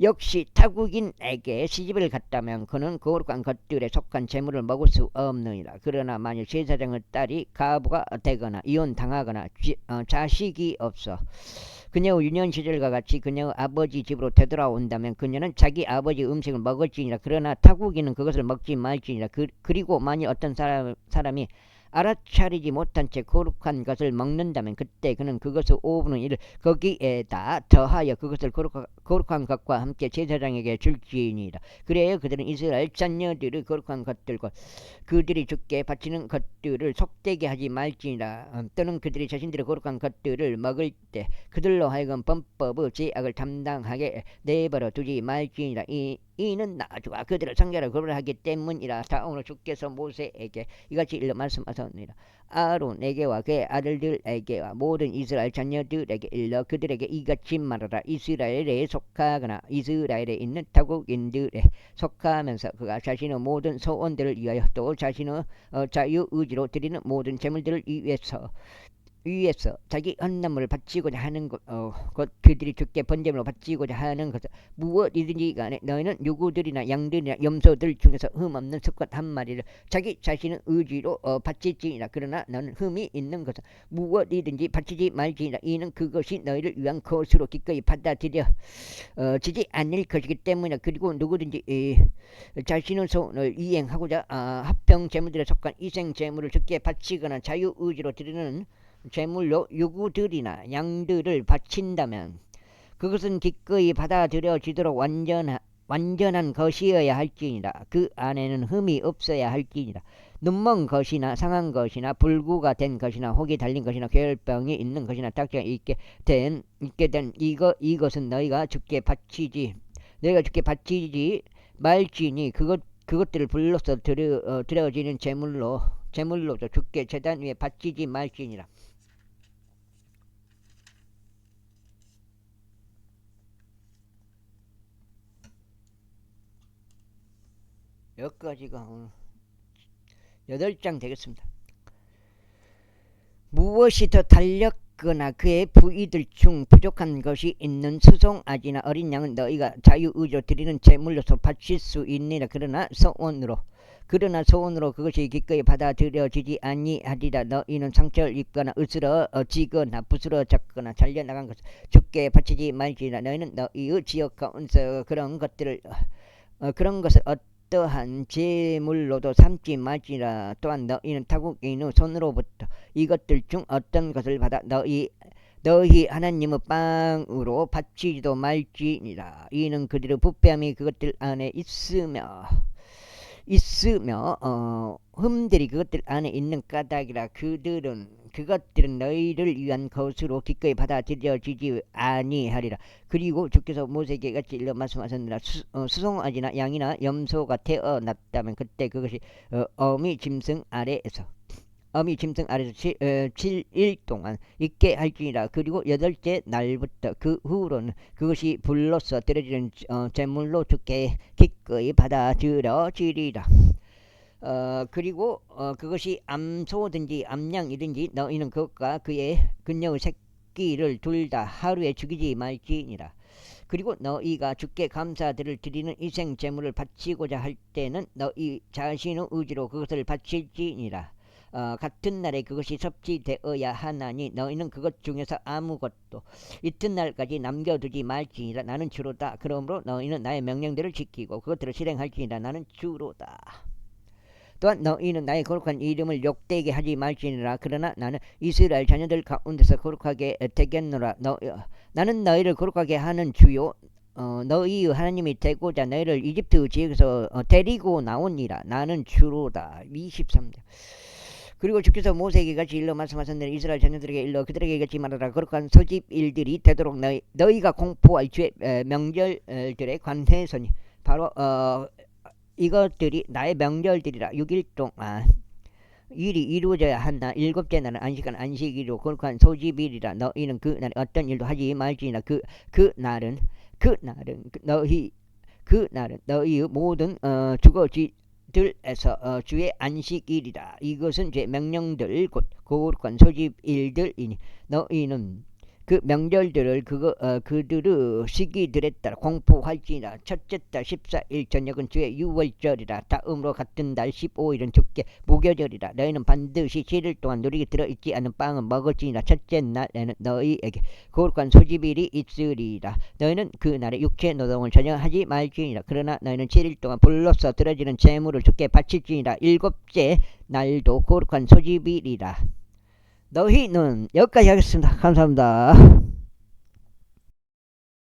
역시 타국인에게 시집을 갔다면 그는 거룩한 것들에 속한 재물을 먹을 수 없느니라. 그러나 만일 제사장의 딸이 가부가 되거나 이혼당하거나 자식이 없어 그녀의 유년 시절과 같이 그녀의 아버지 집으로 되돌아온다면 그녀는 자기 아버지 음식을 먹을지니라. 그러나 타국인은 그것을 먹지 말지니라. 그리고 만일 어떤 사람이 알아차리지 못한 채 거룩한 것을 먹는다면 그때 그는 그것의 5분의 1을 거기에다 더하여 그것을 거룩한 것과 함께 제사장에게 줄지니라. 그래야 그들은 이스라엘 자녀들의 거룩한 것들과 그들이 주께 바치는 것들을 속되게 하지 말지니라. 또는 그들이 자신들의 거룩한 것들을 먹을 때 그들로 하여금 범법의 죄악을 담당하게 내버려 두지 말지니라. 이는 나주가 그들을 상대로 거론하기 때문이라. 다음으로 주께서 모세에게 이같이 일러 말씀하셨느니라. 아론에게와 그의 아들들에게와 모든 이스라엘 자녀들에게 일러 그들에게 이같이 말하라. 이스라엘에 속하거나 이스라엘에 있는 타국인들에 속하면서 그가 자신의 모든 소원들을 위하여 또 자신의 자유의지로 드리는 모든 제물들을 위해서 자기 헌나물을 바치고자 하는 곧 그들이 주께 번제물로 바치고자 하는 것은 무엇이든지 간에 너희는 누구들이나 양들이나 염소들 중에서 흠없는 수컷 한 마리를 자기 자신의 의지로 바칠지니라. 그러나 너는 흠이 있는 것은 무엇이든지 바치지 말지니라. 이는 그것이 너희를 위한 것으로 기꺼이 받아들여 지지 않을 것이기 때문이라. 그리고 누구든지 자신의 소원을 이행하고자 합병 제물들에 속한 이생 제물을 주께 바치거나 자유의지로 드리는 제물로 유구들이나 양들을 바친다면 그것은 기꺼이 받아들여지도록 완전한 것이어야 할지니라. 그 안에는 흠이 없어야 할지니라. 눈먼 것이나 상한 것이나 불구가 된 것이나 혹이 달린 것이나 궤혈병이 있는 것이나 딱지가 있게 된 이것은 너희가 주께 바치지 말지니 그것들을 불로서 드려지는 제물로도 주께 제단 위에 바치지 말지니라. 여기까지가 8장 되겠습니다. 무엇이 더 달렸거나 그의 부위들 중 부족한 것이 있는 수송아지나 어린 양은 너희가 자유의지로 드리는 제물로서 바칠 수 있느니라. 그러나 소원으로 그것이 기꺼이 받아들여지지 아니하리라. 너희는 상처를 입거나 으스러지거나 부스러졌거나 잘려나간 것을 주께 바치지 말지라. 너희는 너희의 지역 가운데서 그런 것을 어떠한 제물로도 삼지 말지라. 또한 너희는 타국인의 손으로부터 이것들 중 어떤 것을 받아 너희 하나님의 빵으로 바치지도 말지니라. 이는 그들의 부패함이 그것들 안에 있으며 흠들이 그것들 안에 있는 까닭이라. 그것들은 너희를 위한 것으로 기꺼이 받아들여지지 아니하리라. 그리고 주께서 모세에게 같이 일러 말씀하셨느니라. 수송아지나 양이나 염소가 태어났다면 그때 그것이 어미 짐승 아래에서 7일 동안 있게 할지니라. 그리고 8째 날부터 그 후로는 그것이 불로서 드려지는 제물로 주께 기꺼이 받아들여지리라. 그리고 그것이 암소든지 암양이든지 너희는 그것과 그녀의 새끼를 둘 다 하루에 죽이지 말지니라. 그리고 너희가 주께 감사들을 드리는 이생 제물을 바치고자 할 때는 너희 자신의 의지로 그것을 바칠지니라. 같은 날에 그것이 섭취되어야 하나니 너희는 그것 중에서 아무것도 이튿날까지 남겨두지 말지니라. 나는 주로다. 그러므로 너희는 나의 명령들을 지키고 그것들을 실행할지니라. 나는 주로다. 또한 너희는 나의 거룩한 이름을 욕되게 하지 말지니라. 그러나 나는 이스라엘 자녀들 가운데서 거룩하게 되겠노라. 나는 너희를 거룩하게 하는 주요 너희 하나님이 되고자 너희를 이집트 지역에서 데리고 나오니라. 나는 주로다. 23절. 그리고 주께서 모세에게 같이 일러 말씀하셨느니라. 이스라엘 자녀들에게 일러 그들에게 같이 말하라. 거룩한 소집 일들이 되도록 너희가 공포할 주의 명절들에 관해서니 바로 이것들이 나의 명절들이라. 6일 동안 일이 이루어져야 한다. 7째 날은 안식한 안식일이요 거룩한 소집일이라. 너희는 그 날에 어떤 일도 하지 말지니라. 그 날은 너희의 모든 주거지들에서 주의 안식일이라. 이것은 제 명령들 곧 거룩한 소집일들이니 너희는 그 명절들을 그들의 시기들에 따라 공포할지니라. 첫째 달 14일 저녁은 주의 유월절이라. 다음으로 같은 달 15일은 주께 무교절이라. 너희는 반드시 7일 동안 누리게 들어있지 않은 빵은 먹을지니라. 첫째 날에는 너희에게 거룩한 소집일이 있으리라. 너희는 그 날에 육체 노동을 전혀 하지 말지니라. 그러나 너희는 7일 동안 불로서 들어지는 제물을 주께 바칠지니라. 7째 날도 거룩한 소집이리라. 너희는 여기까지 하겠습니다. 감사합니다.